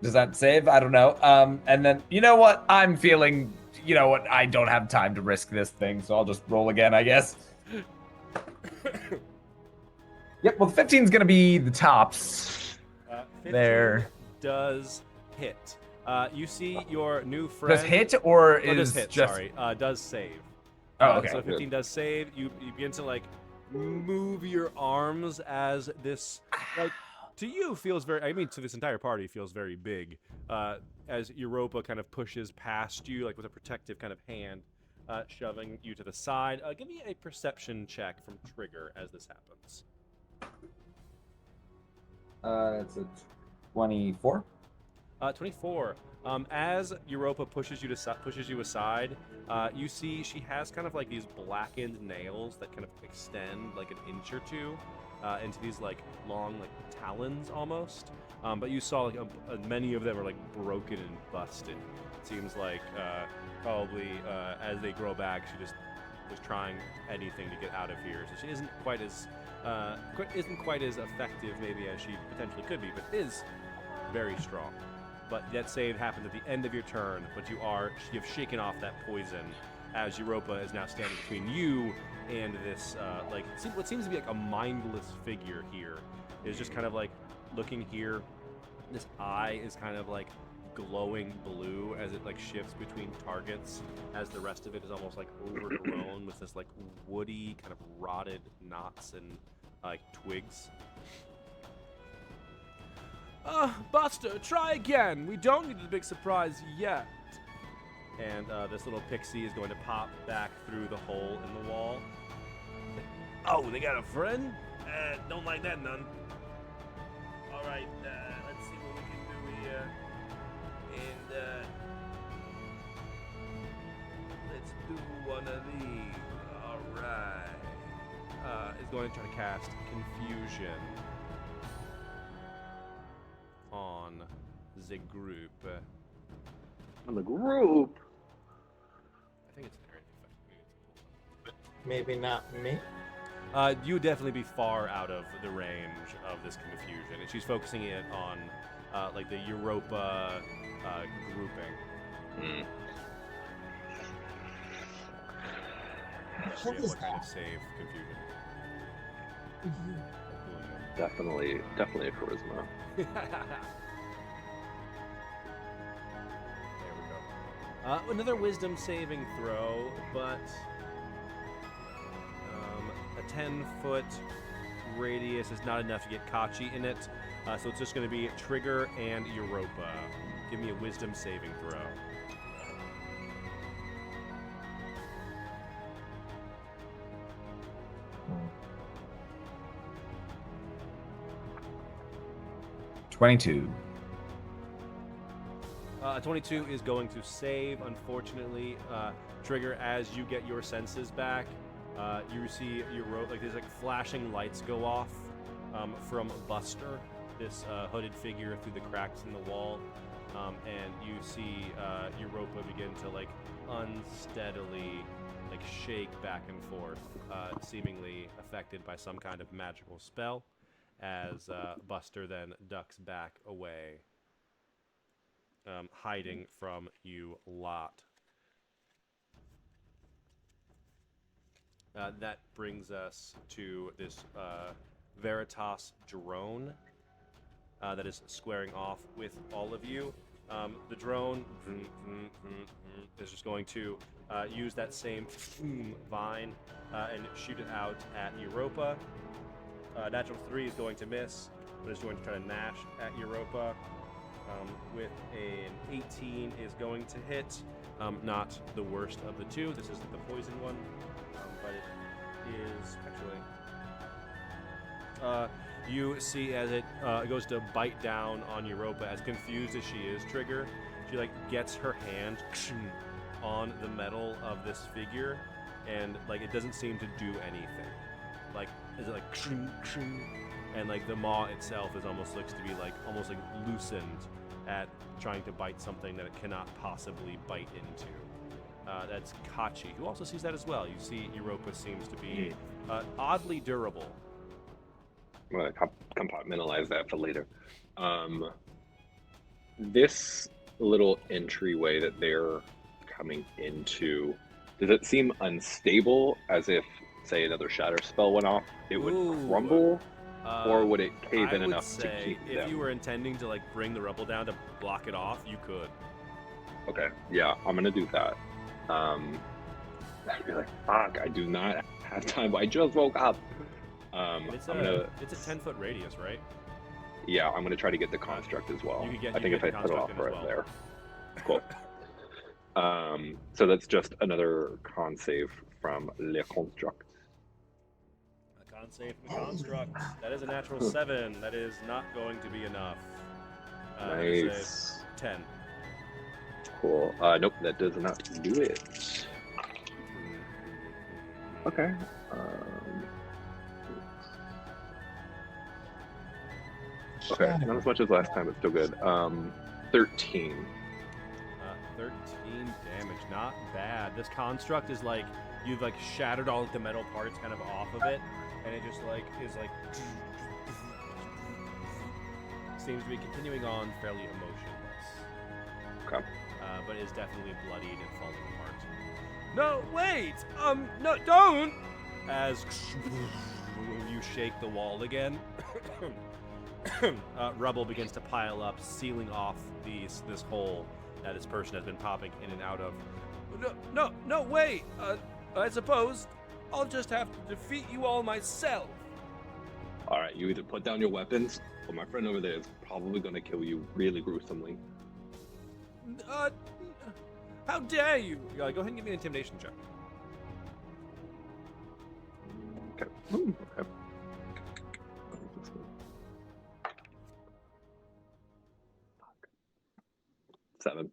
Does that save? I don't know. And then, you know what? I'm feeling, you know what? I don't have time to risk this thing, so I'll just roll again, I guess. Yep, well, 15's going to be the tops. 15 There. does hit. You see your new friend. Does hit or does is hit, just... sorry. Does save. Oh, okay. So 15 does save. You begin to, like, move your arms as this, like, to you feels very, I mean, to this entire party feels very big. As Europa kind of pushes past you, like with a protective kind of hand, shoving you to the side. Give me a perception check from Trigger as this happens. It's a 24. 24. As Europa pushes you aside, you see she has kind of like these blackened nails that kind of extend like an inch or two into these like long like talons almost. But you saw like many of them are like broken and busted. It seems like probably as they grow back, she just was trying anything to get out of here. So she isn't quite as effective maybe as she potentially could be, but is very strong. But that save happens at the end of your turn, but you have shaken off that poison as Europa is now standing between you and this, what seems to be like a mindless figure here is just kind of like looking here. This eye is kind of like glowing blue as it like shifts between targets as the rest of it is almost like overgrown with this like woody kind of rotted knots and like twigs. Buster, try again. We don't need a big surprise yet. And this little pixie is going to pop back through the hole in the wall. Oh, they got a friend? Don't like that none. All right, let's see what we can do here. And let's do one of these. All right. Is going to try to cast Confusion on the group. On the group. I think it's an area effect. Maybe not me. You would definitely be far out of the range of this confusion, and she's focusing it on like the Europa grouping. What is What kind that? of save confusion? Definitely a charisma. There we go. Another wisdom saving throw, but a 10-foot radius is not enough to get Kachi in it. So it's just going to be Trigger and Europa. Give me a wisdom saving throw. Hmm. 22. 22 is going to save, unfortunately. Trigger, as you get your senses back, you see your rope, like there's like flashing lights go off from Buster, this hooded figure through the cracks in the wall, and you see Europa begin to like unsteadily like shake back and forth, seemingly affected by some kind of magical spell, as Buster then ducks back away, hiding from you lot. That brings us to this Veritas drone that is squaring off with all of you. The drone is just going to use that same vine and shoot it out at Europa. Natural 3 is going to miss, but is going to try to Nash at Europa. With an 18 is going to hit. Not the worst of the two. This isn't the poison one, but it is actually. You see as it goes to bite down on Europa, as confused as she is, Trigger, she like gets her hand on the metal of this figure, and like it doesn't seem to do anything. Like is it like and like the maw itself is almost looks to be like almost like loosened at trying to bite something that it cannot possibly bite into. That's Kachi, who also sees that as well. You see Europa seems to be oddly durable. I'm going to compartmentalize that for later. This little entryway that they're coming into, does it seem unstable, as if, say, another shatter spell went off, it would crumble? Or would it cave in enough to keep them? If you were intending to like bring the rubble down to block it off, you could. Okay, yeah, I'm gonna do that. I'd be like, fuck, I do not have time. I just woke up. It's a 10-foot radius, right? Yeah, I'm gonna try to get the construct as well. I think if I put it off right there. Cool. So that's just another con save from Le Construct. Con save from the construct. That is a natural 7. That is not going to be enough. Nice. 10. Cool. Nope, that does not do it. Okay. Okay, not as much as last time, but still good. 13. 13 damage, not bad. This construct is like, you've like shattered all of the metal parts kind of off of it, and it just like is like seems to be continuing on fairly emotionless. Okay. But is definitely bloodied and falling apart. No, wait! No, don't! As you shake the wall again, rubble begins to pile up, sealing off this hole that this person has been popping in and out of. No, wait! I suppose I'll just have to defeat you all myself. Alright, you either put down your weapons, or my friend over there is probably gonna kill you really gruesomely. How dare you? Go ahead and give me an intimidation check. Okay. Okay. 7.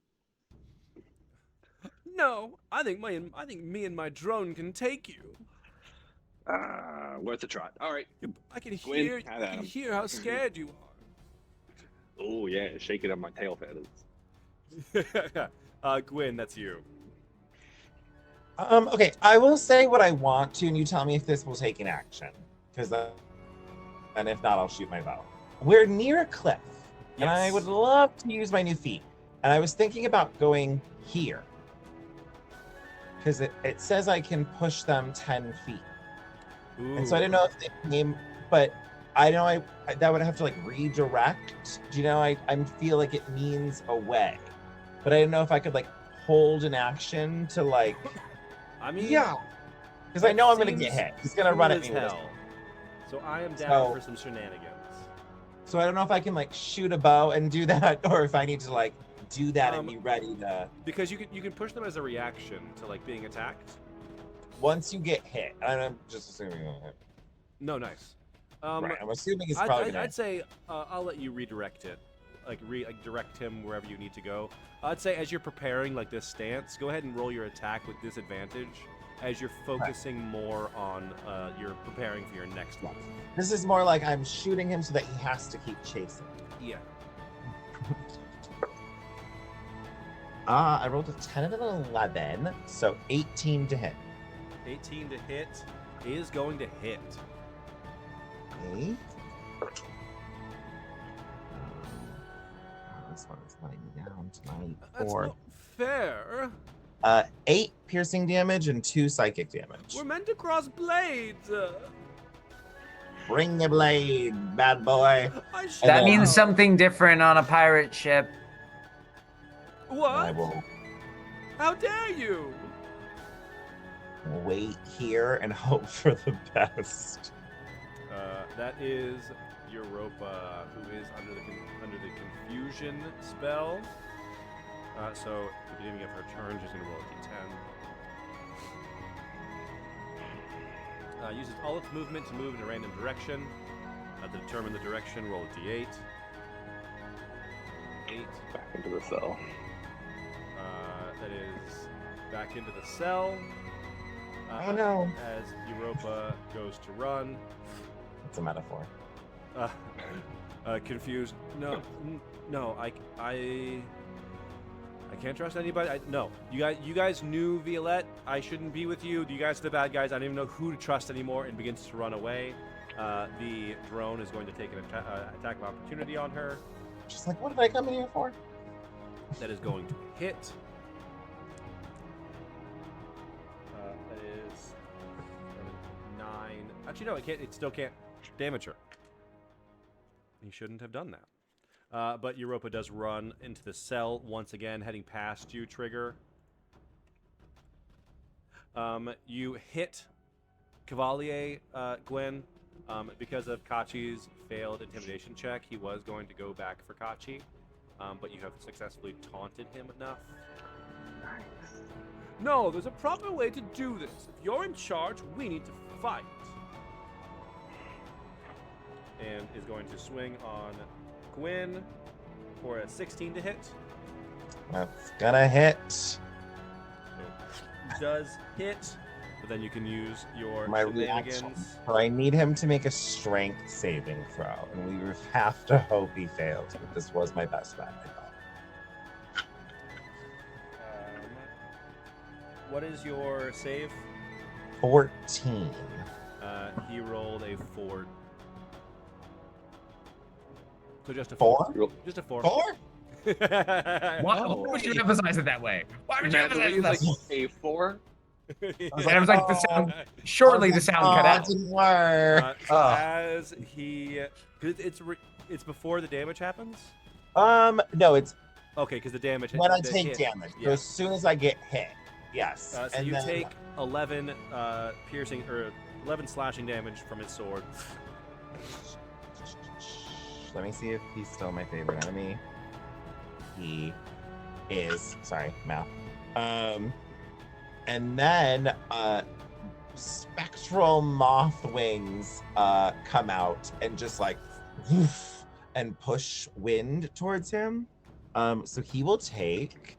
No, I think me and my drone can take you. Worth a try. All right. I can Gwyn, hear how scared you are. Oh yeah, shaking up my tail feathers. Gwyn, that's you. Okay, I will say what I want to, and you tell me if this will take an action. And if not, I'll shoot my bow. We're near a cliff, and I would love to use my new feet. And I was thinking about going here, because it says I can push them 10 feet. Ooh. And so I didn't know if they came, but I know I that would have to like redirect. Do you know? I feel like it means away, but I didn't know if I could like hold an action to like. I mean, yeah, because I know I'm gonna get hit. He's gonna run at me with his. So I am down for some shenanigans. So I don't know if I can like shoot a bow and do that, or if I need to like do that and be ready to. Because you can push them as a reaction to like being attacked. Once you get hit, and I'm just assuming you're hit. No, nice. Right, I'm assuming he's probably gonna. I'd say I'll let you redirect it direct him wherever you need to go. I'd say as you're preparing like this stance, go ahead and roll your attack with disadvantage as you're focusing more on you're preparing for your next move. This is more like I'm shooting him so that he has to keep chasing. Yeah. I rolled a 10 and an 11, so 18 to hit. 18 to hit is going to hit. Okay. This one is letting me down tonight. That's 4. not fair. 8 piercing damage and 2 psychic damage. We're meant to cross blades. Bring the blade, bad boy. I That then- means something different on a pirate ship. I What? will How dare you? wait here and hope for the best. That is Europa, who is under the confusion spell. So at the beginning of her turn, she's going to roll a d10. Uses all its movement to move in a random direction. To determine the direction, roll a d8. 8. Back into the cell. That is back into the cell. Oh no. As Europa goes to run. It's a metaphor. Confused. No, I can't trust anybody. No, you guys knew Violette. I shouldn't be with you. You guys are the bad guys. I don't even know who to trust anymore. And begins to run away. The drone is going to take an attack of opportunity on her. Just like, what did I come in here for? That is going to hit. That is 9. Actually, no, it can't. It still can't damage her. You shouldn't have done that. But Europa does run into the cell once again, heading past you, Trigger. You hit Cavalier, Gwen. Because of Kachi's failed intimidation check, he was going to go back for Kachi. But you have successfully taunted him enough. Nice. No, there's a proper way to do this. If you're in charge, we need to fight. And is going to swing on Gwen for a 16 to hit. That's gonna hit. So, does hit, but then you can use your My shenanigans. reaction. So I need him to make a strength saving throw, and we have to hope he fails. But this was my best bet, I thought. What is your save? 14. He rolled a 4. So just a 4? Just a 4. 4? Why would you emphasize it that way? Why would you Matt, emphasize it like that way? a 4. And it was like the sound. Shortly, the sound cut out. It didn't work. So Oh. as he, cause it's before the damage happens. No, it's Okay, because the damage. when I the take hit. damage. So Yeah. as soon as I get hit, yes. So and you then, take 11 piercing or 11 slashing damage from his sword. Let me see if he's still my favorite enemy. He is. Sorry, math. And then spectral moth wings come out and just like woof, and push wind towards him. So he will take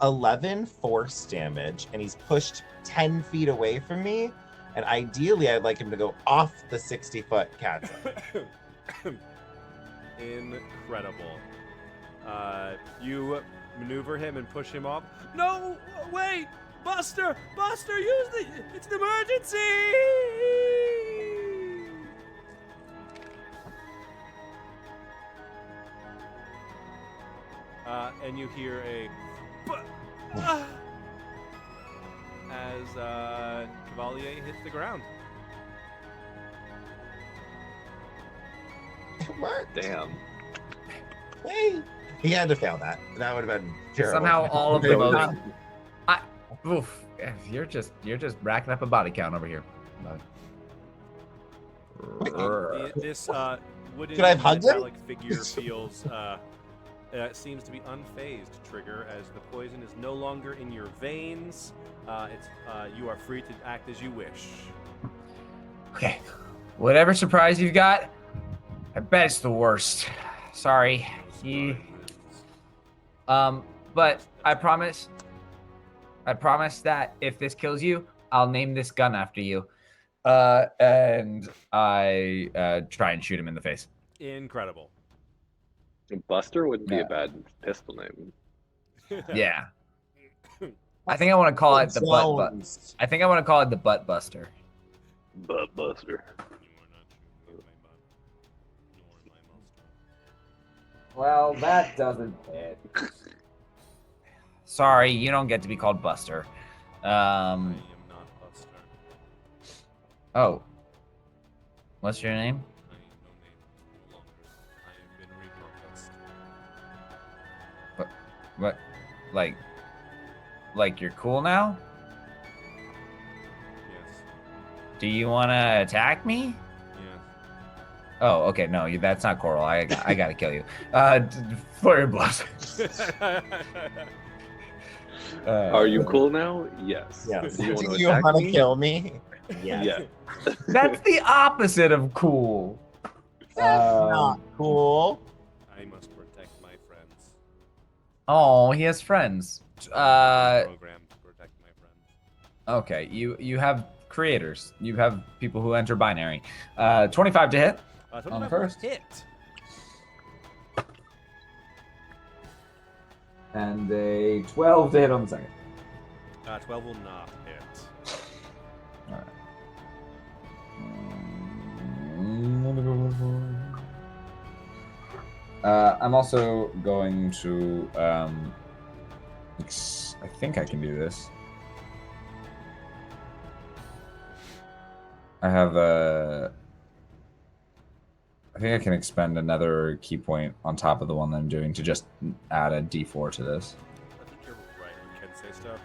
11 force damage, and he's pushed 10 feet away from me. And ideally, I'd like him to go off the 60-foot chasm. Incredible. You maneuver him and push him off. No, wait, Buster, use the. It's an emergency. And you hear a. As Cavalier hits the ground. It worked. Damn. Hey, he had to fail that. That would have been terrible. Somehow all of It them. was not- Oof. You're just racking up a body count over here. This wooden Could I have hugged him? metallic figure feels seems to be unfazed, Trigger, as the poison is no longer in your veins. You are free to act as you wish. Okay. Whatever surprise you've got, I bet it's the worst. Sorry. No You, surprises. but I promise that if this kills you, I'll name this gun after you. And I try and shoot him in the face. Incredible. Buster wouldn't be Yeah. a bad pistol name. Yeah. I think I want to call it the butt butt. Jones. I think I want to call it the butt buster. Butt Buster. You are not shooting at my butt, nor my monster. Well, that doesn't fit. Sorry, you don't get to be called Buster. I am not Buster. Oh. What's your name? I am no name no longer. I have been repurposed. What? Like you're cool now? Yes. Do you want to attack me? Yes. Oh, okay. No, that's not Coral. I gotta kill you. Flurry of blows. Are you cool now? Yes. Yes. Do you want Do to you attack want to me? kill me? Yeah. That's the opposite of cool. Not cool. I must protect my friends. Oh, he has friends. Programmed to protect my friends. Okay. You have creators. You have people who enter binary. 25 to hit. On the 25 first. hit. And a 12 to hit on the second. 12 will not hit. All right. I'm also going to. I think I can do this. I have a. I think I can expend another key point on top of the one that I'm doing to just add a D4 to this. I think you're right. We can say stuff.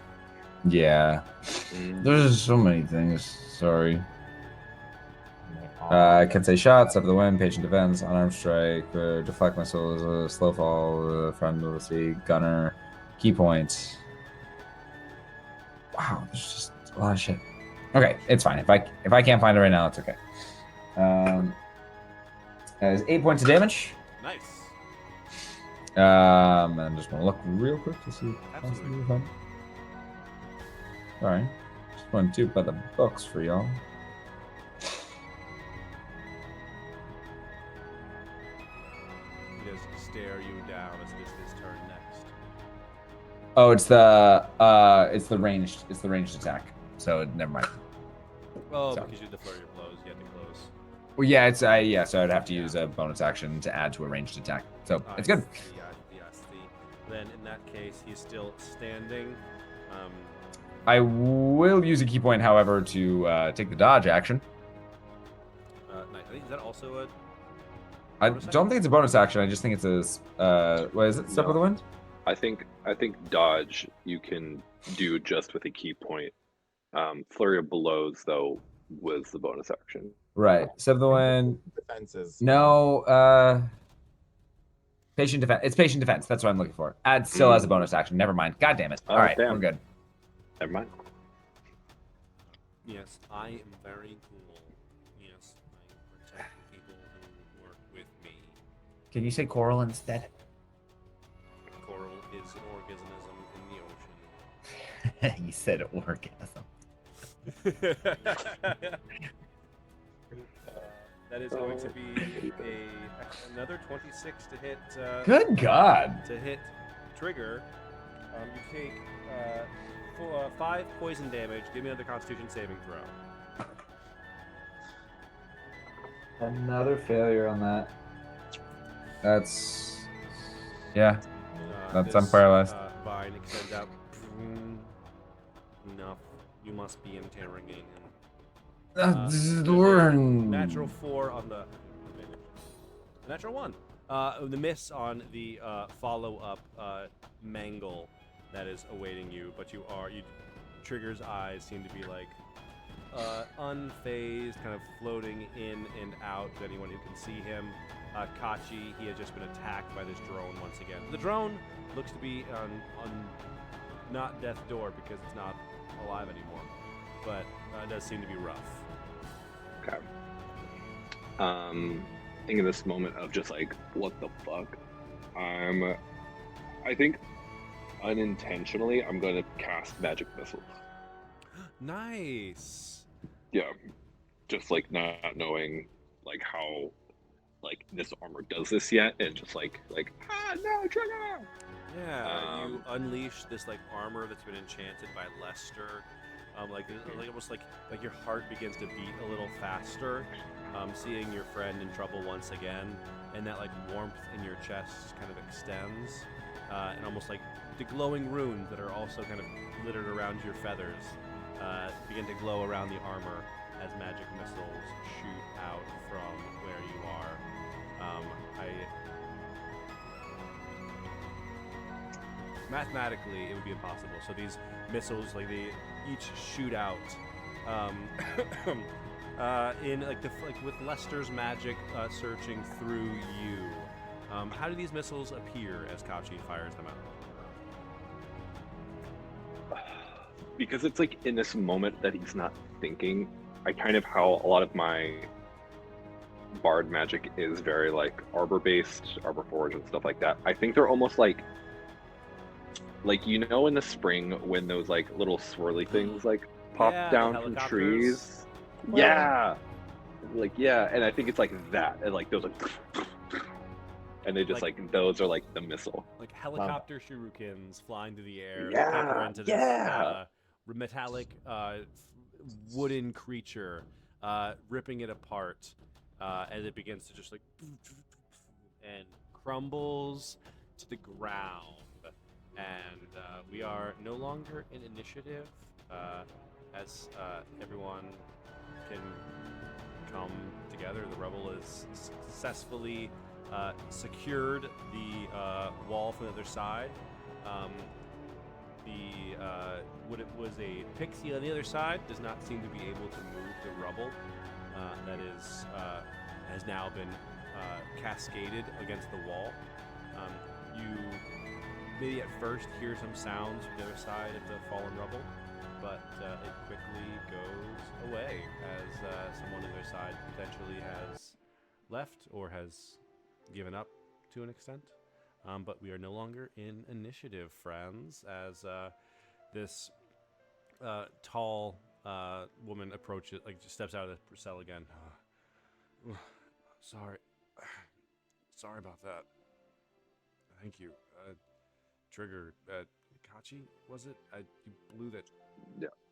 Yeah. Mm. There's so many things. Sorry. I can say shots, up the wind, patient defense, unarmed strike, deflect missiles, slow fall, friend of the sea, gunner, key points. Wow, there's just a lot of shit. Okay, it's fine. If I can't find it right now, it's okay. That is 8 points of damage. Nice. And I just want to look real quick to see. Absolutely. Sorry, just want to do by the books for y'all. He does stare you down as it is his turn next. Oh, it's the ranged attack. So never mind. Oh, So. because you did the flurry of blows, you had to close. Well, yeah, so I'd have to use a bonus action to add to a ranged attack. So it's good. I see. Then in that case, he's still standing. I will use a key point, however, to take the dodge action. Nice. I think is that also a I bonus don't think it's a bonus action. I just think it's a what is it? Step No. of the wind. I think dodge you can do just with a key point. Flurry of blows though was the bonus action. Right. Step of the wind. Defenses. No. Patient defense. It's patient defense. That's what I'm looking for. Add still as a bonus action. Never mind. God damn it. Oh, All right, damn. we're good. Never mind. Yes, I am very cool. Yes, I'm protecting people who work with me. Can you say coral instead? Coral is an organism in the ocean. You said orgasm. That is going to be another 26 to hit. Good God. To hit trigger. You take 5 poison damage. Give me another Constitution saving throw. Another failure on that. That's yeah. That's This, unparalyzed. Vine extends out. Enough. You must be interrogating him. Natural 4 on the natural 1. The miss on the follow-up mangle that is awaiting you, but you Trigger's eyes seem to be like unfazed, kind of floating in and out to anyone who can see him. Kachi, he has just been attacked by this drone once again. The drone looks to be on not death's door because it's not alive anymore, but it does seem to be rough. Okay. in this moment of just like, what the fuck? I think unintentionally, I'm going to cast magic missiles. Nice. Yeah, just like not knowing like how like this armor does this yet, and just like no trigger. Yeah, you unleash this like armor that's been enchanted by Lester. Like almost like your heart begins to beat a little faster, seeing your friend in trouble once again, and that like warmth in your chest kind of extends, and almost like the glowing runes that are also kind of littered around your feathers begin to glow around the armor as magic missiles shoot out from where you are. Mathematically, it would be impossible. So these missiles, like they each shoot out, in like with Lester's magic searching through you. How do these missiles appear as Kachi fires them out? Because it's like in this moment that he's not thinking. I kind of how a lot of my bard magic is very like arbor based, arbor forge and stuff like that. I think they're almost like you know in the spring when those like little swirly things like pop Yeah, down the from helicopters. trees. Yeah. And I think it's like that, and like those like and they just like those are like the missile. Like helicopter shurikens flying through the air, Yeah, that pepper into this metallic wooden creature, ripping it apart as it begins to just like and crumbles to the ground. And we are no longer in initiative as everyone can come together. The rebel is successfully secured the wall from the other side. What it was a pixie on the other side does not seem to be able to move the rubble that is has now been cascaded against the wall. You maybe at first hear some sounds from the other side of the fallen rubble, but it quickly goes away as someone on the other side potentially has left or has given up to an extent. But we are no longer in initiative, friends, as this tall woman approaches, like just steps out of the cell again. Sorry about that. Thank you. Trigger, Kachi, was it? You blew that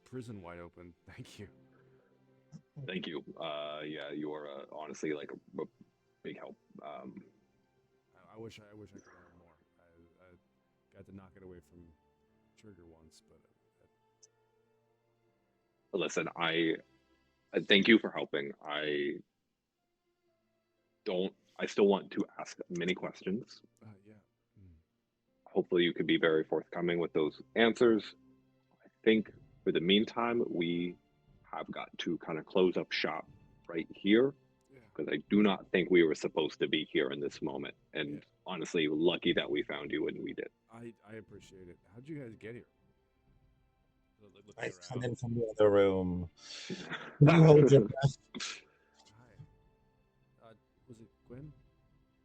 prison wide open. Thank you. Thank you. Yeah, you are honestly like a big help. I wish I could learn more. I got to knock it away from Trigger once, but listen, I thank you for helping. I still want to ask many questions. yeah. Hopefully you could be very forthcoming with those answers. I think for the meantime, we have got to kind of close up shop right here, because I do not think we were supposed to be here in this moment. And honestly, lucky that we found you when we did. I appreciate it. How'd you guys get here? I come in from the other room. Can you hold your breath? Hi. Was it Gwen?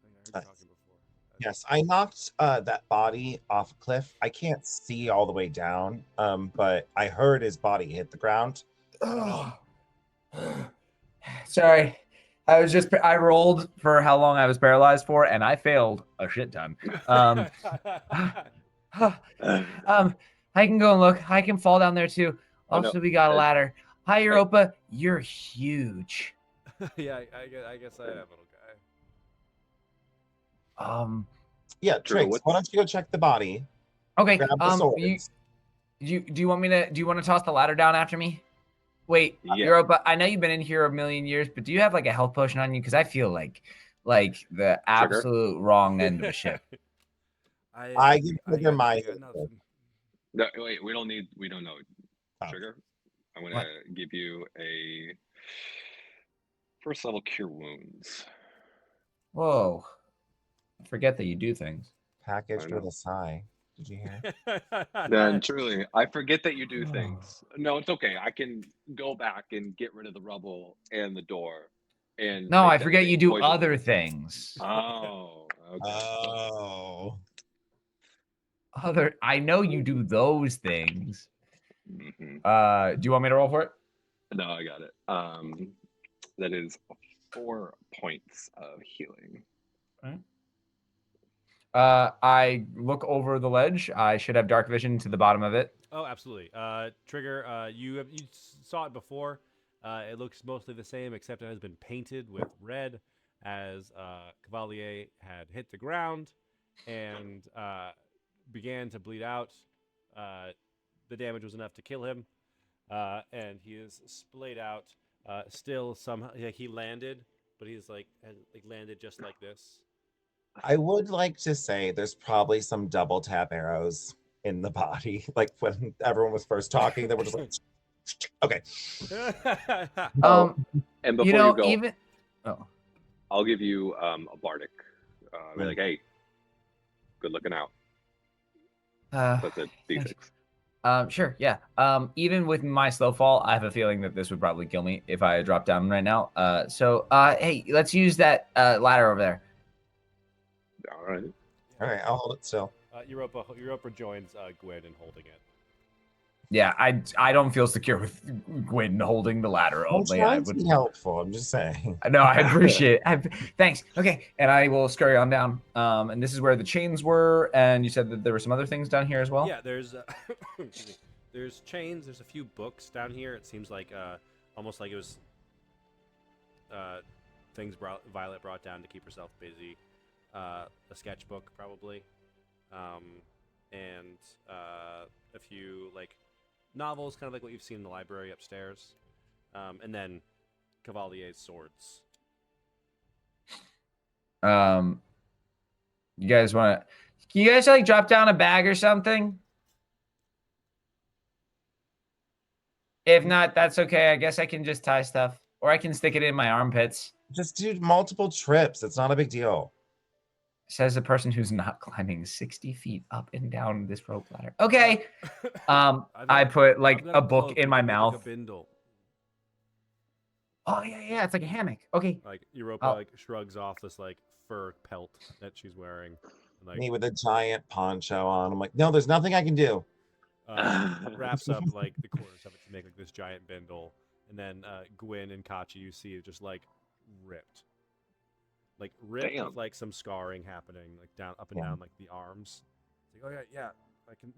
I heard you talking before. Yes, I knocked that body off a cliff. I can't see all the way down, but I heard his body hit the ground. Sorry. I rolled for how long I was paralyzed for, and I failed a shit ton. I can go and look. I can fall down there too. Also, we got a ladder. Hi, Europa. You're huge. Yeah, I guess I am, little guy. Yeah, Triggs, why don't you go check the body? Okay. Grab the swords. Do you want to toss the ladder down after me? Wait, Europa, I know you've been in here a million years, but do you have like a health potion on you? Because I feel like the absolute wrong end of a ship. I give Trigger my. No, wait, we don't know. Trigger, I'm gonna give you a first level cure wounds. Whoa. I forget that you do things. Packaged with a sigh. Did you hear? Then truly, I forget that you do things. No, it's okay. I can go back and get rid of the rubble and the door And No, make I that forget thing you do poisonous. other things. Oh, okay. Oh. I know you do those things. Mhm. Do you want me to roll for it? No, I got it. That is 4 points of healing. I look over the ledge. I should have dark vision to the bottom of it. Oh, absolutely. Trigger, you saw it before. It looks mostly the same, except it has been painted with red as Cavalier had hit the ground and began to bleed out. The damage was enough to kill him, and he is splayed out. Still, somehow he landed, but he's has landed just like this. I would like to say there's probably some double tap arrows in the body. Like when everyone was first talking, they were just like, okay. Oh, and before you go, even I'll give you a bardic. Be like, hey, good looking out. That's a D6. Sure, yeah. Even with my slow fall, I have a feeling that this would probably kill me if I drop down right now. Hey, let's use that ladder over there. All right. All right, I'll hold it still. Europa joins Gwyn in holding it. Yeah, I don't feel secure with Gwyn holding the ladder I'm only. trying to be helpful. I'm just saying. No, I appreciate it. Thanks. Okay, and I will scurry on down. And this is where the chains were, and you said that there were some other things down here as well? Yeah, there's there's chains, there's a few books down here. It seems like almost like it was things Violet brought down to keep herself busy. A sketchbook probably. And a few novels, kind of like what you've seen in the library upstairs. And then Cavalier's swords. You guys want to? Can you guys drop down a bag or something? If not, that's okay. I guess I can just tie stuff, or I can stick it in my armpits. Just do multiple trips. It's not a big deal. Says the person who's not climbing 60 feet up and down this rope ladder. Okay. I put a book in my mouth. Like a bindle. Oh yeah. It's like a hammock. Okay. Like Europa shrugs off this fur pelt that she's wearing. Me with a giant poncho on. I'm like, no, there's nothing I can do. Wraps up the corners of it to make this giant bindle, and then Gwyn and Kachi you see just ripped. Ripped Damn. with some scarring happening down up and down the arms. It's like, oh yeah, I can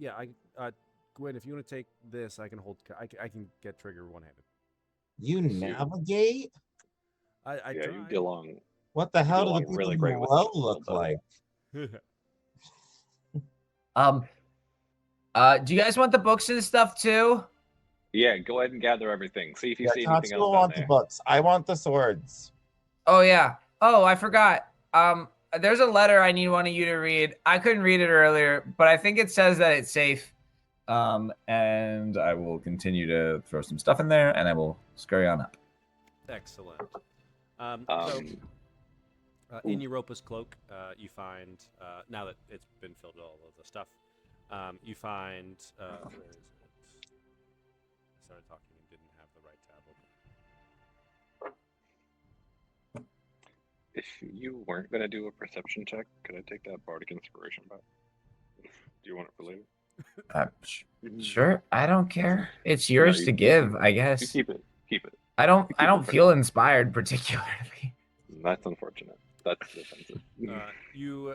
Gwyn, if you want to take this, I can hold. I can get Trigger one-handed. You navigate? I yeah, try. you get along. What the hell do the along people really in great the with well them. look like? Do you guys want the books and stuff too? Yeah, go ahead and gather everything. See if you see Tatsuo anything else down want there. the books. I want the swords. Oh yeah. Oh, I forgot. There's a letter I need one of you to read. I couldn't read it earlier, but I think it says that it's safe. And I will continue to throw some stuff in there, and I will scurry on up. Excellent. So, in Europa's cloak, you find now that it's been filled with all of the stuff, you find where is it? I started talking and didn't have the right tab open. If you weren't going to do a perception check, could I take that bardic inspiration back? Do you want it for later? Sure. I don't care. It's yours to give, I guess. You keep it. Keep it. I don't feel inspired particularly. That's unfortunate. That's offensive.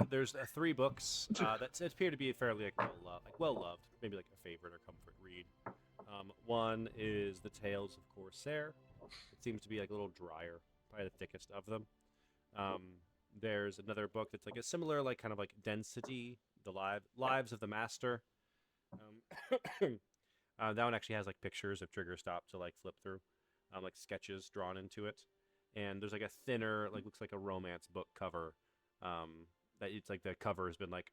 There's 3 books that appear to be fairly well loved, maybe a favorite or comfort read. One is The Tales of Corsair. It seems to be a little drier, probably the thickest of them. There's another book that's a similar kind of density, The Lives of the Master. That one actually has pictures of Trigger Stop to flip through, sketches drawn into it. And there's a thinner, looks like a romance book cover. That it's the cover has been kind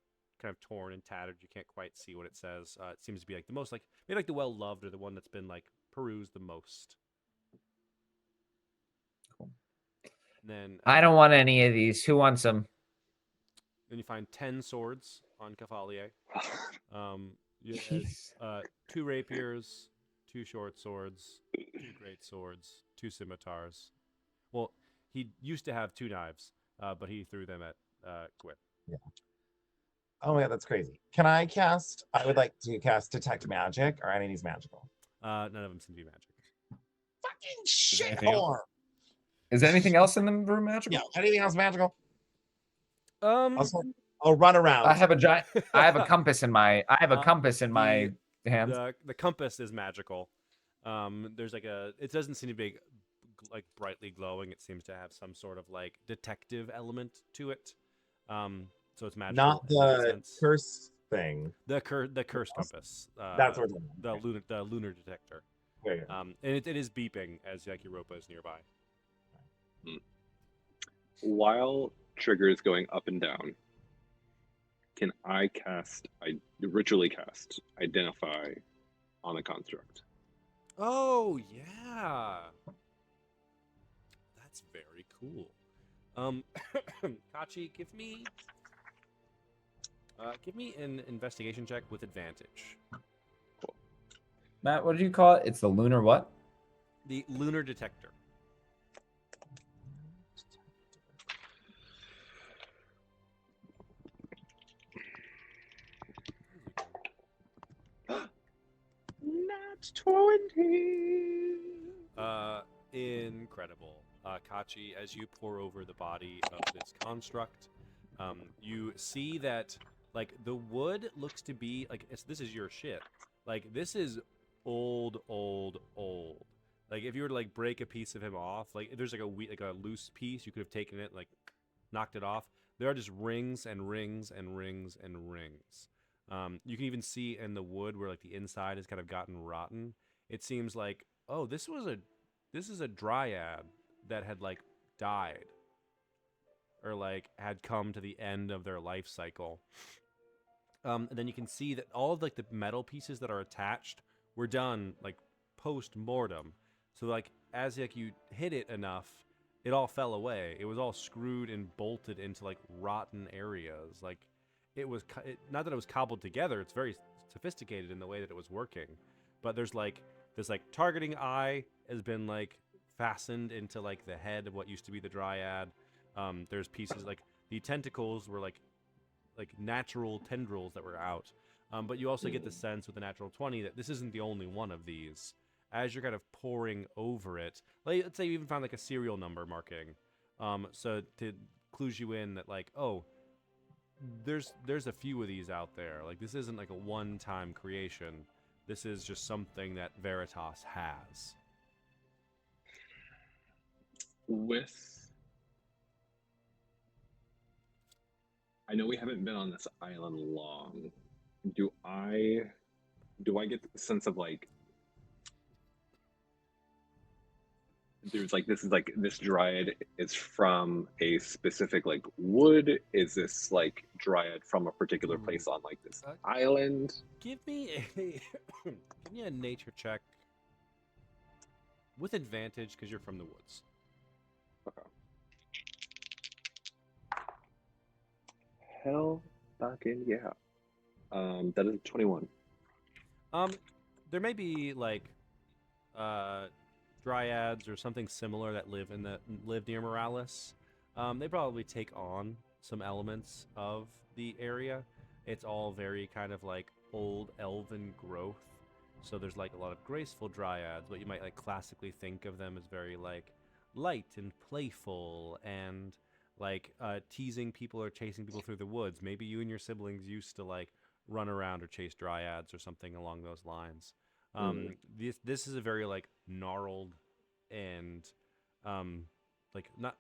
of torn and tattered. You can't quite see what it says. It seems to be the most maybe the well loved or the one that's been perused the most. Cool. And then I don't want any of these. Who wants them? Then you find 10 swords on Cavalier. He has 2 rapiers, 2 short swords, 2 great swords, 2 scimitars. Well, he used to have 2 knives, but he threw them at Quinn. Yeah. Oh my god, that's crazy. Can I cast? I would like to cast Detect Magic. Or any of these magical? None of them seem to be magic. Fucking there shit anything else? whore. Is there anything else in the room magical? Yeah. Anything else magical? Um, I'll run around. I have a giant. I have a compass in my. I have a Uh, compass in my hands. the compass is magical. There's like a. It doesn't seem to be like brightly glowing. It seems to have some sort of like detective element to it. So it's magical. Not in that the sense. curse thing. The curse compass. That's what I'm the lunar detector. Okay. And it is beeping as like Europa is nearby. While trigger is going up and down, can I ritually cast identify on the construct? Oh yeah, that's very cool. Kachi, give me an investigation check with advantage. Matt, what did you call it? It's the lunar what? The lunar detector. Not 20. Incredible. Kachi, as you pour over the body of this construct, you see that like the wood looks to be like this is your shit. Like this is old. Like if you were to like break a piece of him off, like if there's like a loose piece, you could have taken it, like knocked it off. There are just rings and rings and rings and rings. You can even see in the wood where like the inside has kind of gotten rotten. It seems like, oh, this is a dryad that had like died or like had come to the end of their life cycle. And then you can see that all of like the metal pieces that are attached were done like post-mortem. So like as like you hit it enough, it all fell away. It was all screwed and bolted into like rotten areas. Like it was not that it was cobbled together. It's very sophisticated in the way that it was working. But there's like this like targeting eye has been like fastened into like the head of what used to be the dryad. There's pieces like the tentacles were like natural tendrils that were out. But you also get the sense with the natural 20 that this isn't the only one of these. As you're kind of pouring over it, like, let's say you even found like a serial number marking. So to clues you in that like, oh, there's a few of these out there. Like this isn't like a one-time creation. This is just something that Veritas has. I know we haven't been on this island long. Do I get the sense of like there's like this dryad is from a specific like wood? Is this like dryad from a particular place on like this island? Give me a nature check with advantage because you're from the woods. Okay. Hell fucking yeah. That is 21. There may be like dryads or something similar that live near Morales. They probably take on some elements of the area. It's all very kind of like old elven growth. So there's like a lot of graceful dryads, but you might like classically think of them as very like light and playful and like teasing people or chasing people through the woods. Maybe you and your siblings used to like run around or chase dryads or something along those lines. This is a very like gnarled and like not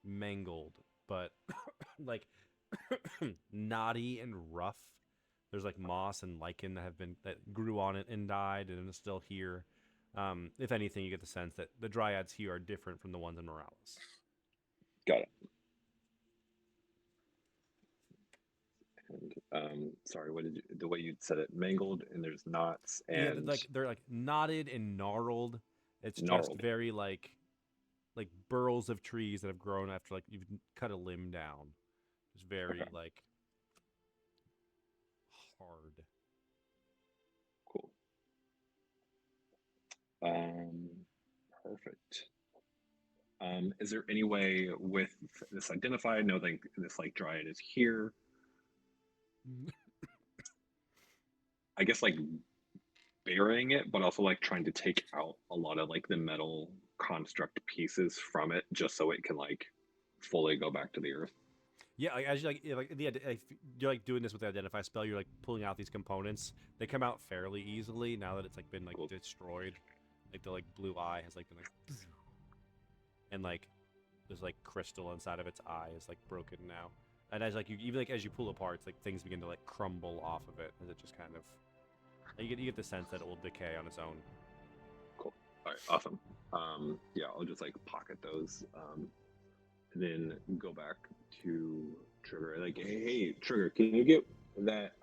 mangled, but like knotty and rough. There's like moss and lichen that grew on it and died and is still here. If anything, you get the sense that the dryads here are different from the ones in Morales. Got it. And sorry, the way you said it, mangled and there's knots and they're like knotted and gnarled. It's gnarled. just very like burls of trees that have grown after like you've cut a limb down. It's very like hard. Cool. Perfect. Is there any way with this identified, know that this like dryad is here? I guess like burying it, but also like trying to take out a lot of like the metal construct pieces from it, just so it can like fully go back to the earth. Yeah, like, as you you're like doing this with the identify spell, you're like pulling out these components. They come out fairly easily now that it's like been like destroyed. Like the like blue eye has like been like, and like there's like crystal inside of its eye is like broken now. And as like you even like as you pull apart, it's like things begin to like crumble off of it as it just kind of you get the sense that it will decay on its own. Cool. All right, awesome. Yeah, I'll just like pocket those, and then go back to Trigger. Like, hey, Trigger, can you get that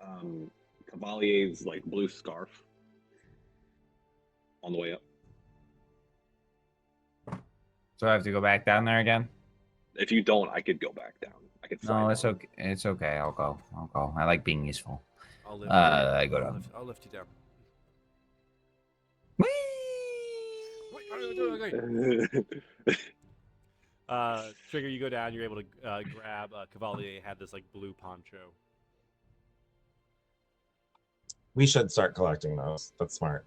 Cavalier's like blue scarf on the way up? So I have to go back down there again? If you don't, I could go back down. I could. No, it's okay. It's okay. I'll go. I like being useful. I'll lift I go down. I'll lift you down. Trigger, you go down. You're able to grab Cavalier. Had this like blue poncho. We should start collecting those. That's smart.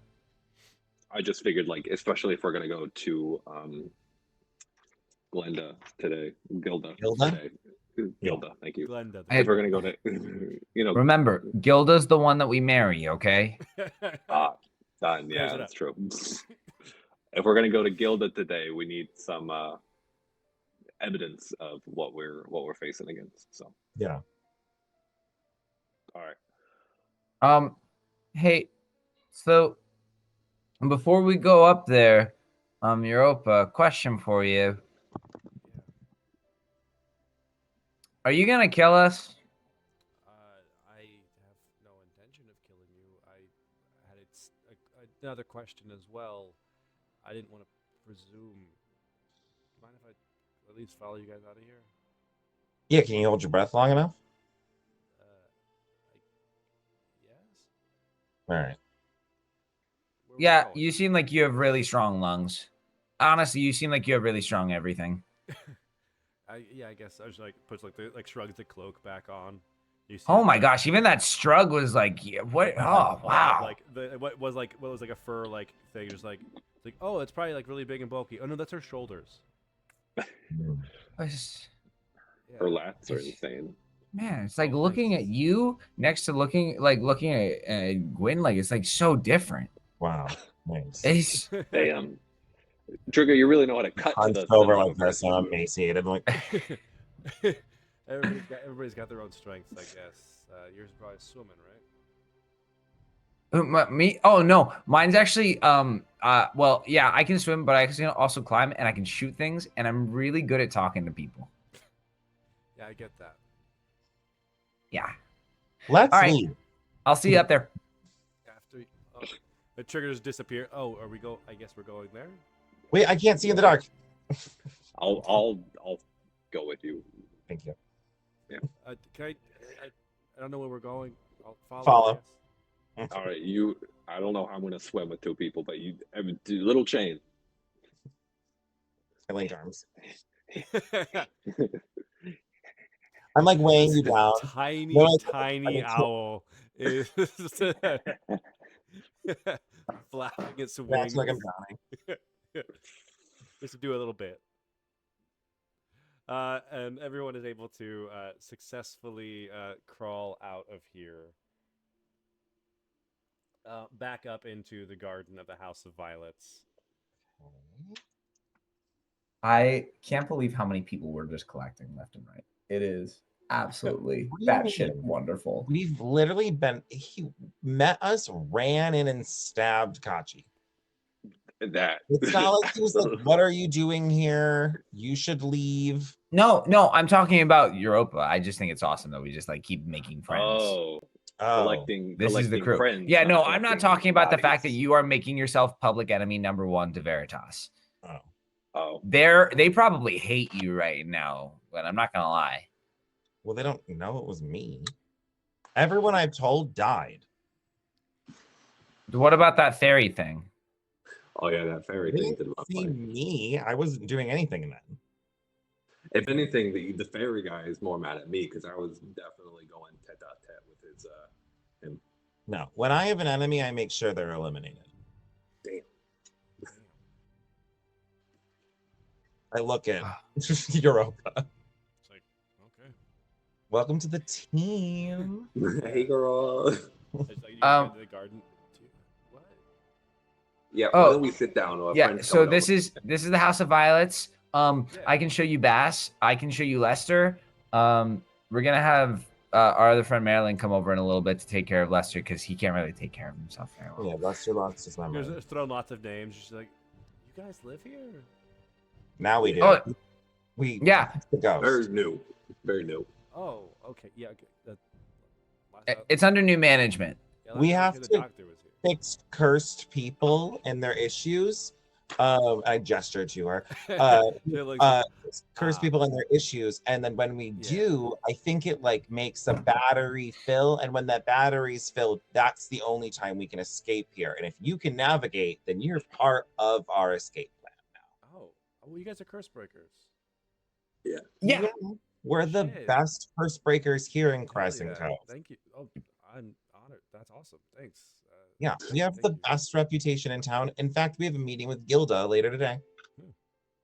I just figured, like, especially if we're gonna go to Gilda today. Gilda, thank you. Glenda. If we're gonna go to, Remember, Gilda's the one that we marry, okay? Done. Yeah, that's true. If we're gonna go to Gilda today, we need some evidence of what we're facing against. So yeah. All right. Hey, so before we go up there, Europa, question for you. Are you gonna kill us? I have no intention of killing you. I had another question as well. I didn't want to presume. Mind if I at least follow you guys out of here? Yeah, can you hold your breath long enough? Yes. All right. Yeah, you seem like you have really strong lungs. Honestly, you seem like you have really strong everything. I guess I just like puts like the shrugs the cloak back on. Oh my gosh, even that strug was like, what? Oh wow! Like what was like a fur like thing, just like it's like, oh, it's probably like really big and bulky. Oh no, that's her shoulders. Her lats are insane. Man, it's like looking at you next to looking at Gwyn, like it's like so different. Wow, nice. It's damn. Trigger, you really know how to cut to the over like this, and I'm emaciated. Like everybody's got their own strengths, I guess. Yours is probably swimming, right? Me? Oh no, mine's actually well, yeah, I can swim, but I can also climb and I can shoot things, and I'm really good at talking to people. Yeah, I get that. Yeah. Let's leave. I'll see you up there. After the triggers disappear. Oh, are we go? I guess we're going there. Wait, I can't see in the dark. I'll go with you. Thank you. Yeah. Can I don't know where we're going. I'll follow. All right, I don't know how I'm gonna swim with two people, but do little chain. I link arms. I'm like weighing you down. Tiny owl is flapping its wings. Like I'm drowning. Just to do a little bit. And everyone is able to successfully crawl out of here. Back up into the garden of the House of Violets. I can't believe how many people we're just collecting left and right. It is absolutely batshit wonderful. We've literally he met us, ran in and stabbed Kachi. It's not like he was like, what are you doing here? You should leave. No, I'm talking about Europa. I just think it's awesome that we just like keep making friends. Collecting is the crew. Friends, yeah, no, I'm not talking about the fact that you are making yourself public enemy number 1 to Veritas. They probably hate you right now, but I'm not gonna lie. Well, they don't know it was me. Everyone I've told died. What about that fairy thing? Oh yeah, that fairy They thing didn't did not see play. me. I wasn't doing anything then. If anything, the fairy guy is more mad at me because I was definitely going tete-a-tete with his him. No. When I have an enemy, I make sure they're eliminated. Damn. I look at Europa. It's like, okay. Welcome to the team. Hey girl. It's like you guys go to the garden. What? Yeah, Oh, why don't we sit down? Our Yeah, friend's so coming this over. is the House of Violets. Yeah. I can show you Bass. I can show you Lester. We're gonna have our other friend Marilyn come over in a little bit to take care of Lester because he can't really take care of himself very well. Yeah, Lester lost his You memory. guys thrown lots of names. She's like, you guys live here? Now we do. Oh, We yeah. the ghost. Very new. Very new. Oh, okay. Yeah. Okay. It's under new management. Yeah, We last time have here the to- doctor was here. Fix cursed people and their issues. I gestured to her. She looks Cursed people and their issues, and then when we do, I think it like makes a battery fill, and when that battery's filled, that's the only time we can escape here. And if you can navigate, then you're part of our escape plan now. Oh, well, you guys are curse breakers. Yeah. We're the Shit. best curse breakers here in Hell Crescent yeah. Cove. Thank you. Oh, I'm honored. That's awesome. Thanks. Yeah, we have Thank the you. best reputation in town. In fact, we have a meeting with Gilda later today.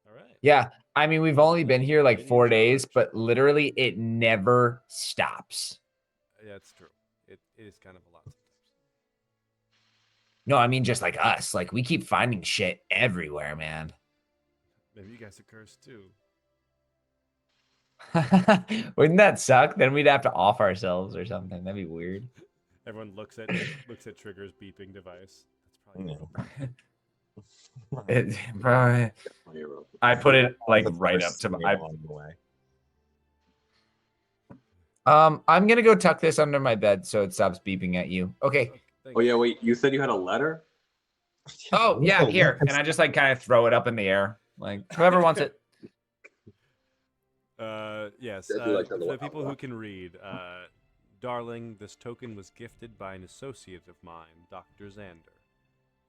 All right. Yeah. I mean, we've only been here like Been here 4 so days, much. but literally it never stops. Yeah, it's true. It is kind of a lot sometimes. No, I mean just like us. Like we keep finding shit everywhere, man. Maybe you guys are cursed too. Wouldn't that suck? Then we'd have to off ourselves or something. That'd be weird. Everyone looks at Trigger's beeping device. That's probably No. Bro, I put it like The right first up to screen my. along the way. I'm gonna go tuck this under my bed so it stops beeping at you. Okay. Thanks. Oh yeah, wait. You said you had a letter? Oh What's yeah, the here. letters? And I just like kind of throw it up in the air, like whoever wants it. Yes. I do like that For the little people who outlaw. can read, darling, this token was gifted by an associate of mine, Dr. Xander.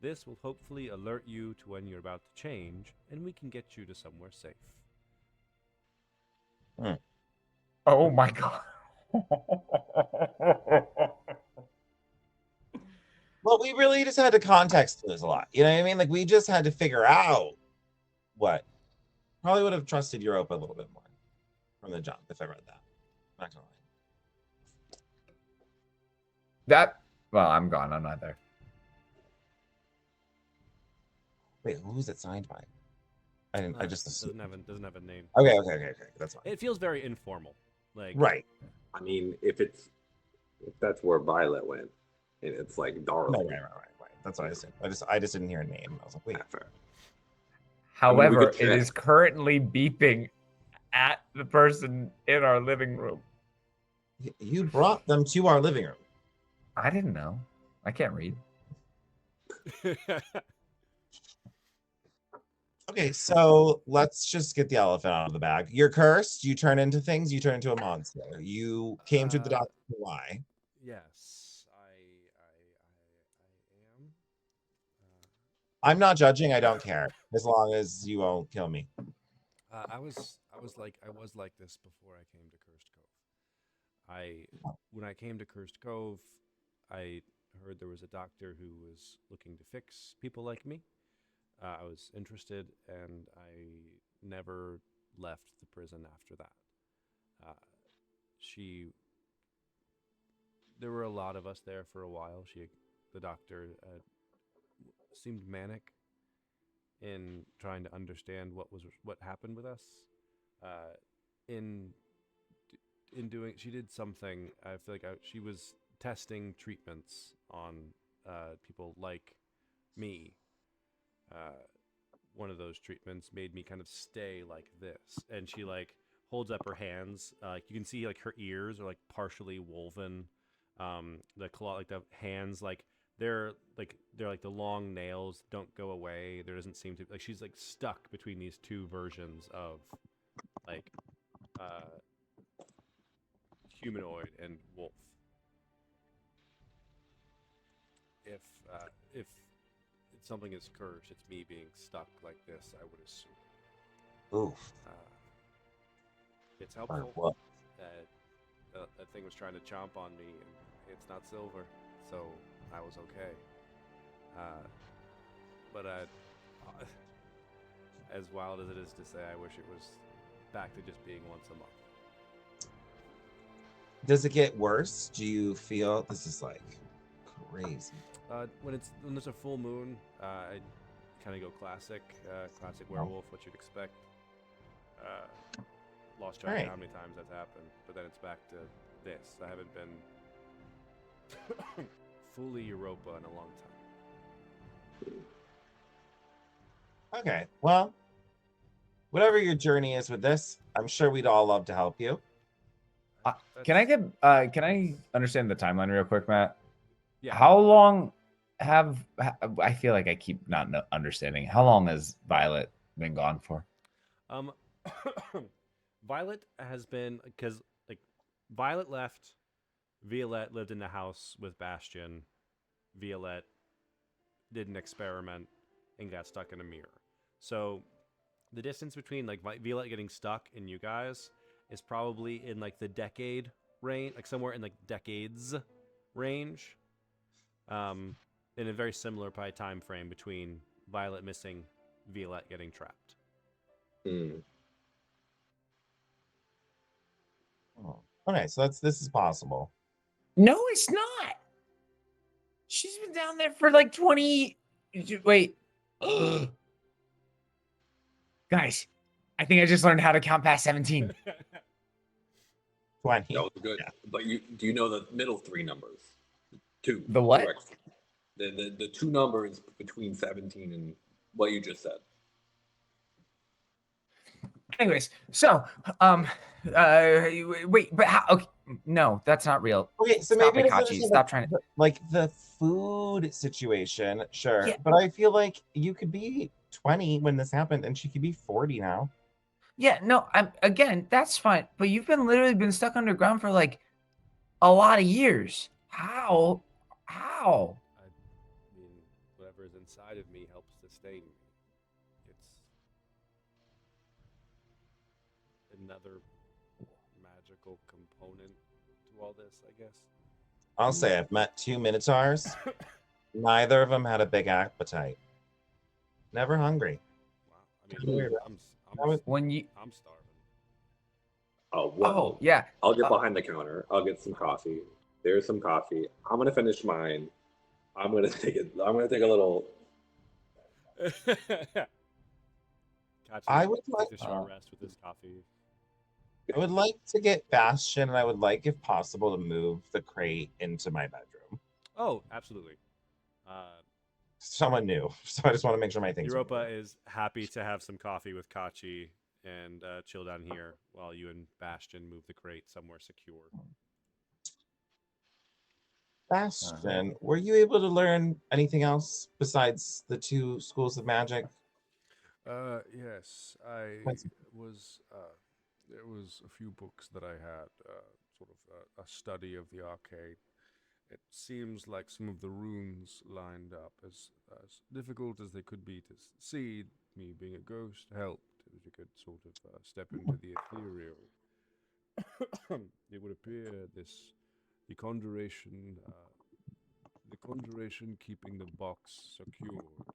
This will hopefully alert you to when you're about to change, and we can get you to somewhere safe. Oh my god. Well, we really just had to context clues a lot. You know what I mean? Like we just had to figure out what. Probably would have trusted Europa a little bit more from the jump if I read that. Not gonna lie. Well, I'm gone. I'm not there. Wait, who's it signed by? I didn't. I just doesn't assumed. have a name. Okay. That's fine. It feels very informal. Like Right. I mean, if that's where Violet went, and it's like No, darling. right. That's what I assumed. I just didn't hear a name. I was like, wait. Yeah, fair. However, could it check. is currently beeping at the person in our living room. You brought them to our living room. I didn't know. I can't read. Okay, so let's just get the elephant out of the bag. You're cursed. You turn into things. You turn into a monster. You came to the doctor. Why? Yes, I am. I'm not judging. I don't care as long as you won't kill me. I was like this before I came to Cursed Cove. When I came to Cursed Cove, I heard there was a doctor who was looking to fix people like me. I was interested, and I never left the prison after that. There were a lot of us there for a while. The doctor, seemed manic in trying to understand what happened with us. In doing, she did something. I feel like she was testing treatments on people like me. One of those treatments made me kind of stay like this, and she like holds up her hands. You can see like her ears are like partially woven. The claw, like the hands, like they're like the long nails don't go away. There doesn't seem to like she's like stuck between these two versions of like humanoid and wolf. something is cursed. It's me being stuck like this, I would assume. Oof. It's Or helpful what? that that thing was trying to chomp on me, and it's not silver, so I was okay. But as wild as it is to say, I wish it was back to just being once a month. Does it get worse? Do you feel this is like crazy? When there's a full moon, I kind of go classic werewolf, what you'd expect. Lost track Alright. of how many times that's happened, but then it's back to this. I haven't been fully Europa in a long time. Okay. Well, whatever your journey is with this, I'm sure we'd all love to help you. Can I understand the timeline real quick, Matt? Yeah. How long I feel like I keep not understanding. How long has Violet been gone for? Violet has been, because like Violet left, Violette lived in the house with Bastion. Violette did an experiment and got stuck in a mirror. So the distance between like Violette getting stuck and you guys is probably in like the decade range, like somewhere in like decades range. In a very similar probably time frame between Violet missing, Violette getting trapped. Oh. Okay, so this is possible. No, it's not. She's been down there for like 20. Wait. Guys, I think I just learned how to count past 17. 20. That was good. Yeah. But do you know the middle three numbers? Two. The what? Correct. The two numbers between 17 and what you just said. Anyways, so wait, but how? Okay, no, that's not real. Okay, so Stop maybe it, it's Kachi. Stop trying to. like the food situation, sure. Yeah. But I feel like you could be 20 when this happened, and she could be 40 now. Yeah, no, again, that's fine. But you've literally been stuck underground for like a lot of years. How? I mean, whatever is inside of me helps sustain me. It's another magical component to all this, I guess. I'll say I've met 2 Minotaurs. Neither of them had a big appetite. Never hungry. Wow. I mean, Weird. I'm When you starving. Oh, well, Oh, yeah. I'll get behind the counter. I'll get some coffee. There's some coffee. I'm gonna finish mine. I'm gonna take a little. I would take like- a short rest with this coffee. I would like to get Bastion, and I would like, if possible, to move the crate into my bedroom. Oh, absolutely. Someone new, so I just want to make sure my things. Europa is happy to have some coffee with Kachi and chill down here while you and Bastion move the crate somewhere secure. Bastion, were you able to learn anything else besides the 2 schools of magic? Yes, I What's- was. There was a few books that I had, sort of a study of the arcane. It seems like some of the runes lined up, as difficult as they could be to see. Me being a ghost helped, as you could sort of step into the ethereal. It would appear the conjuration keeping the box secured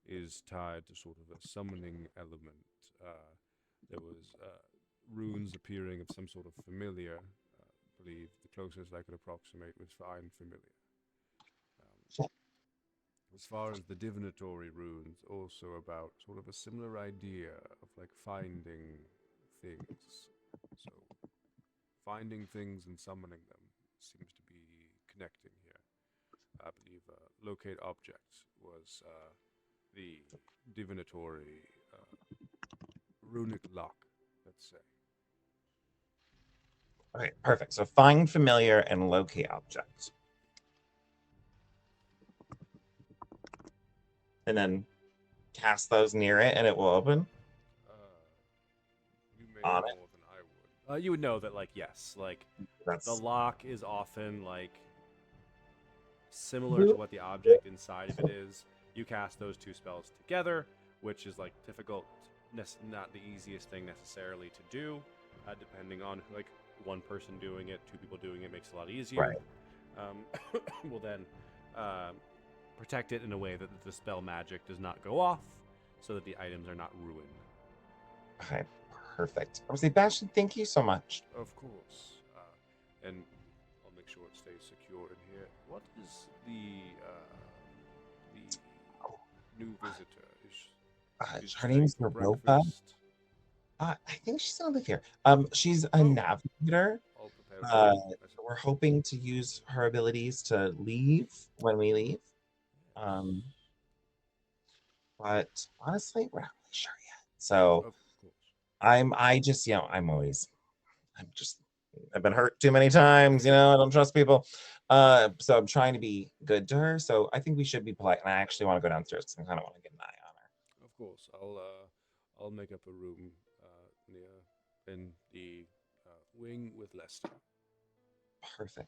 is tied to sort of a summoning element. There was runes appearing of some sort of familiar. I believe the closest I could approximate was find familiar. As far as the divinatory runes, also about sort of a similar idea of like finding things. So finding things and summoning them seems to be connecting here. I believe locate object was the divinatory runic lock, let's say. Okay, perfect. So find familiar and locate object. And then cast those near it and it will open. You may On know it. more than I would. You would know that, like, yes, like That's the lock is often like similar to what the object inside of it is. You cast those two spells together, which is like difficult, not the easiest thing necessarily to do, depending on like one person doing it, two people doing it makes it a lot easier. Right. Will then protect it in a way that the spell magic does not go off, so that the items are not ruined. Okay, perfect. I would say, Bastion, thank you so much. Of course. And I'll make sure it stays secure in here. What is the new visitor? Is Her name's staying for Europa. breakfast? I think she's gonna live here. She's a navigator. I'll prepare for it. We're hoping to use her abilities to leave when we leave. But honestly, we're not really sure yet. So Of course. I've been hurt too many times, I don't trust people. So I'm trying to be good to her. So I think we should be polite. And I actually want to go downstairs because I kind of want to get an eye on her. Of course. I'll make up a room in the wing with Lester. Perfect.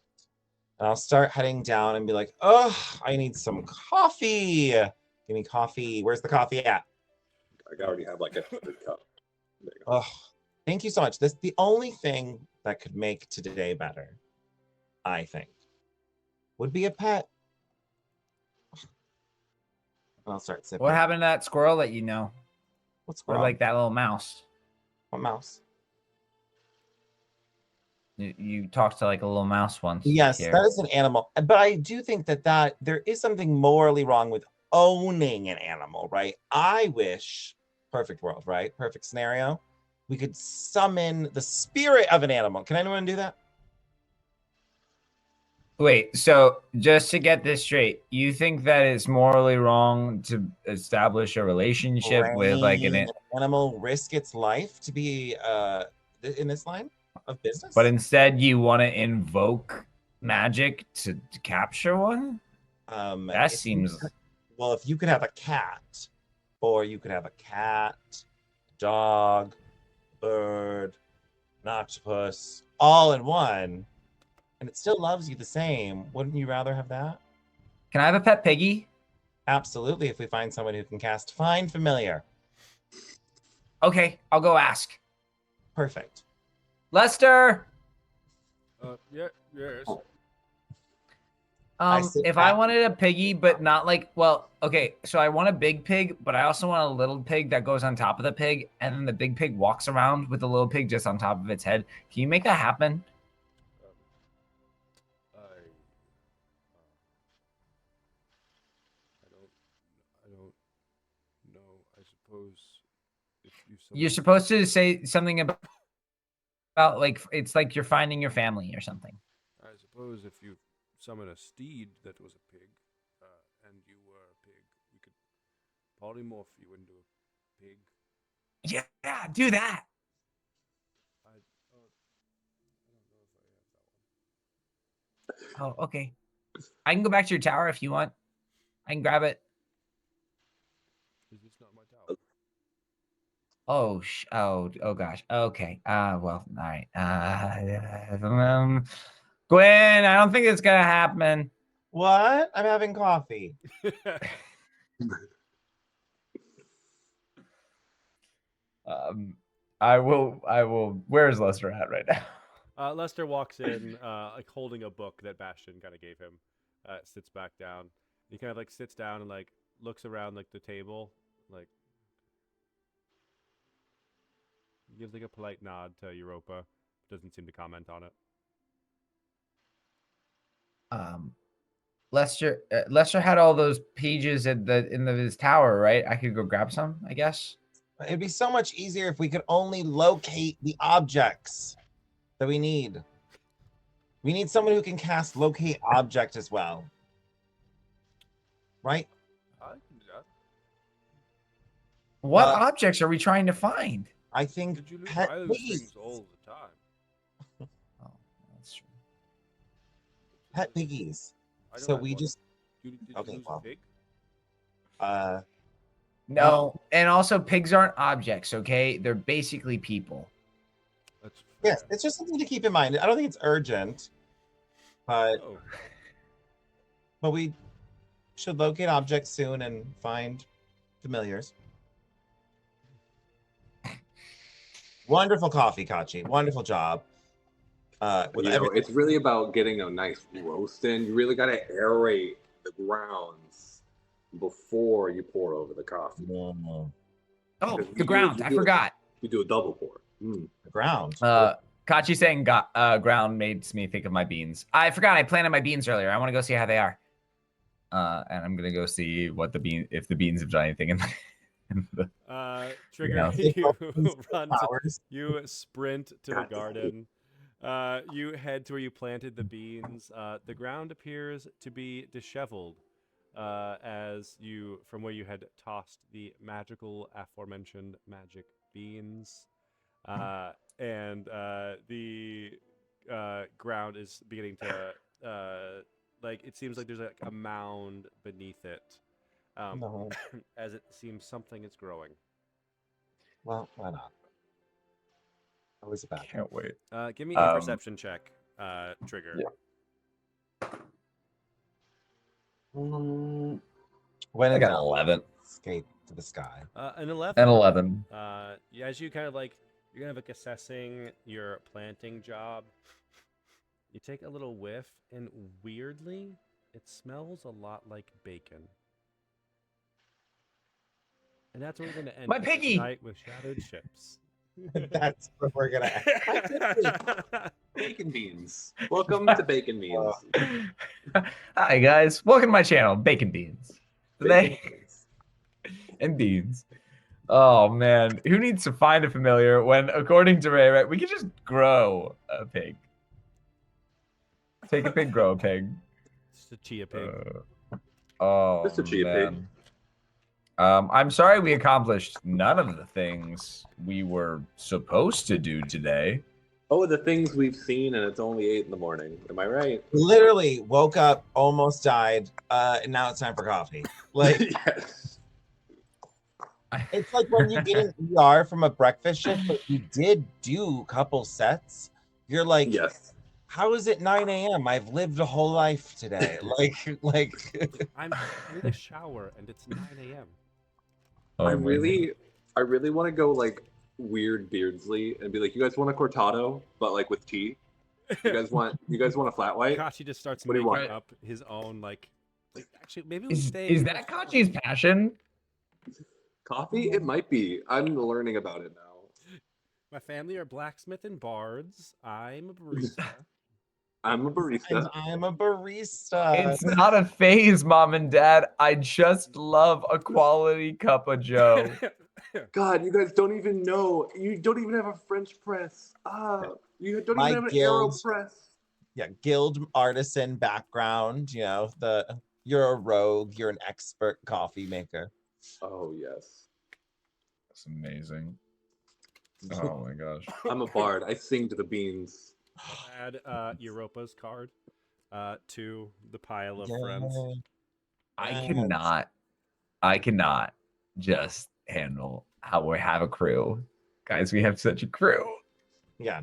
And I'll start heading down and be like, oh, I need some coffee. Give me coffee. Where's the coffee at? I already have like a cup. There you go. Oh, thank you so much. This the only thing that could make today better, I think, would be a pet. I'll start sipping. What happened to that squirrel that you know? What's Or wrong? like that little mouse? What mouse? You talked to like a little mouse once. Yes, here. that is an animal. But I do think that there is something morally wrong with owning an animal, right? I wish, perfect world, right? Perfect scenario. We could summon the spirit of an animal. Can anyone do that? Wait, so just to get this straight, you think that it's morally wrong to establish a relationship with like An animal risk its life to be in this line of business? but instead you want to invoke magic to capture one? That seems well, if you could have a cat, or you could have a cat, dog, bird, an octopus, all in one, and it still loves you the same, wouldn't you rather have that? Can I have a pet piggy? Absolutely, if we find someone who can cast Find Familiar. Okay, I'll go ask. Perfect. Lester! Yes. If I wanted a piggy, but not like, well, okay, so I want a big pig, but I also want a little pig that goes on top of the pig, and then the big pig walks around with the little pig just on top of its head. Can you make that happen? I don't know. I suppose if You're supposed to say something about like it's like you're finding your family or something. I suppose if you summon a steed that was a pig, and you were a pig, we could polymorph you into a pig. Yeah, do that. I don't know if I have that one. Oh, okay. I can go back to your tower if you want. I can grab it. Is this not my tower? Oh gosh. Okay. Well, all right. Gwen, I don't think it's gonna happen. What? I'm having coffee. I will. Where's Lester at right now? Lester walks in, like holding a book that Bastion kind of gave him. Sits back down. He kind of like sits down and like looks around like the table, like gives like a polite nod to Europa. Doesn't seem to comment on it. Lester had all those pages in his tower, right? I could go grab some, I guess. It'd be so much easier if we could only locate the objects that we need. We need someone who can cast Locate Object as well. Right? I can do that. What objects are we trying to find? I think Did you lose pet those piggies. things all the time? Oh, that's true. Pet piggies. I don't So have we one. just Did you Okay, lose well. a pig? No, and also pigs aren't objects, okay? They're basically people. That's yes, fair. it's just something to keep in mind. I don't think it's urgent, but Oh, but we should locate objects soon and find familiars. Wonderful coffee, Kachi. Wonderful job. With It's really about getting a nice roast in. You really got to aerate the grounds before you pour over the coffee. Oh, the ground. I forgot. You do a double pour. The ground. Kachi saying ground makes me think of my beans. I forgot I planted my beans earlier. I want to go see how they are. And I'm gonna go see what if the beans have done anything in the Trigger, Yeah. you sprint to the garden. You head to where you planted the beans. The ground appears to be disheveled, from where you had tossed the aforementioned magic beans. And the ground is beginning to, it seems like there's like a mound beneath it. No. As it seems something is growing. Well, why not? Always a bad. Can't wait. Give me a perception check, Trigger. Yeah. When I got an 11. Escape to the sky. An 11. An 11. As you kind of you're kind of assessing your planting job, you take a little whiff, and weirdly, it smells a lot like bacon. And that's where we're going to end My piggy! tonight with Shadowed Ships. That's where we're gonna end. Bacon beans. Welcome to Bacon Beans. Hi guys, welcome to my channel, Bacon Beans. Today and beans. Oh man, who needs to find a familiar when, according to Ray, right, we can just grow a pig. Take a pig, grow a pig. Just a chia pig. Just a chia pig. I'm sorry we accomplished none of the things we were supposed to do today. Oh, the things we've seen, and it's only 8 in the morning. Am I right? Literally woke up, almost died, and now it's time for coffee. Like, Yes. it's like when you get an ER from a breakfast shift, but you did do a couple sets. You're like, Yes. how is it 9 a.m.? I've lived a whole life today. like. I'm in the shower, and it's 9 a.m. I really want to go like weird Beardsley and be like, you guys want a cortado, but like with tea? You guys want a flat white? Kachi just starts What do you making want? up his own like actually maybe we Is stay. that Kachi's passion? Coffee? It might be. I'm learning about it now. My family are blacksmith and bards. I'm a barista. I'm a barista. And I'm a barista. It's not a phase, Mom and Dad. I just love a quality cup of Joe. God, you guys don't even know. You don't even have a French press. You don't My even have an guild. AeroPress. Yeah, guild artisan background. You know, you're a rogue. You're an expert coffee maker. Oh yes. That's amazing. Oh my gosh. I'm a bard. I sing to the beans. Add Europa's card to the pile of friends. I cannot just handle how we have a crew. Guys, we have such a crew. Yeah.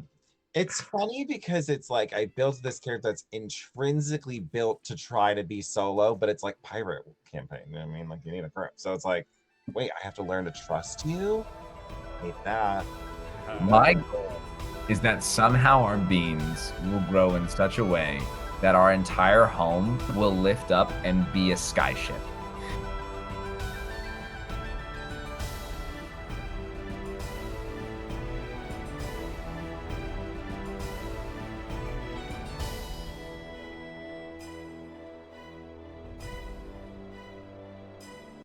It's funny because it's like I built this character that's intrinsically built to try to be solo, but it's like pirate campaign. You know what I mean? Like you need a crew. So it's like, wait, I have to learn to trust you? I hate that. My goal is that somehow our beans will grow in such a way that our entire home will lift up and be a skyship.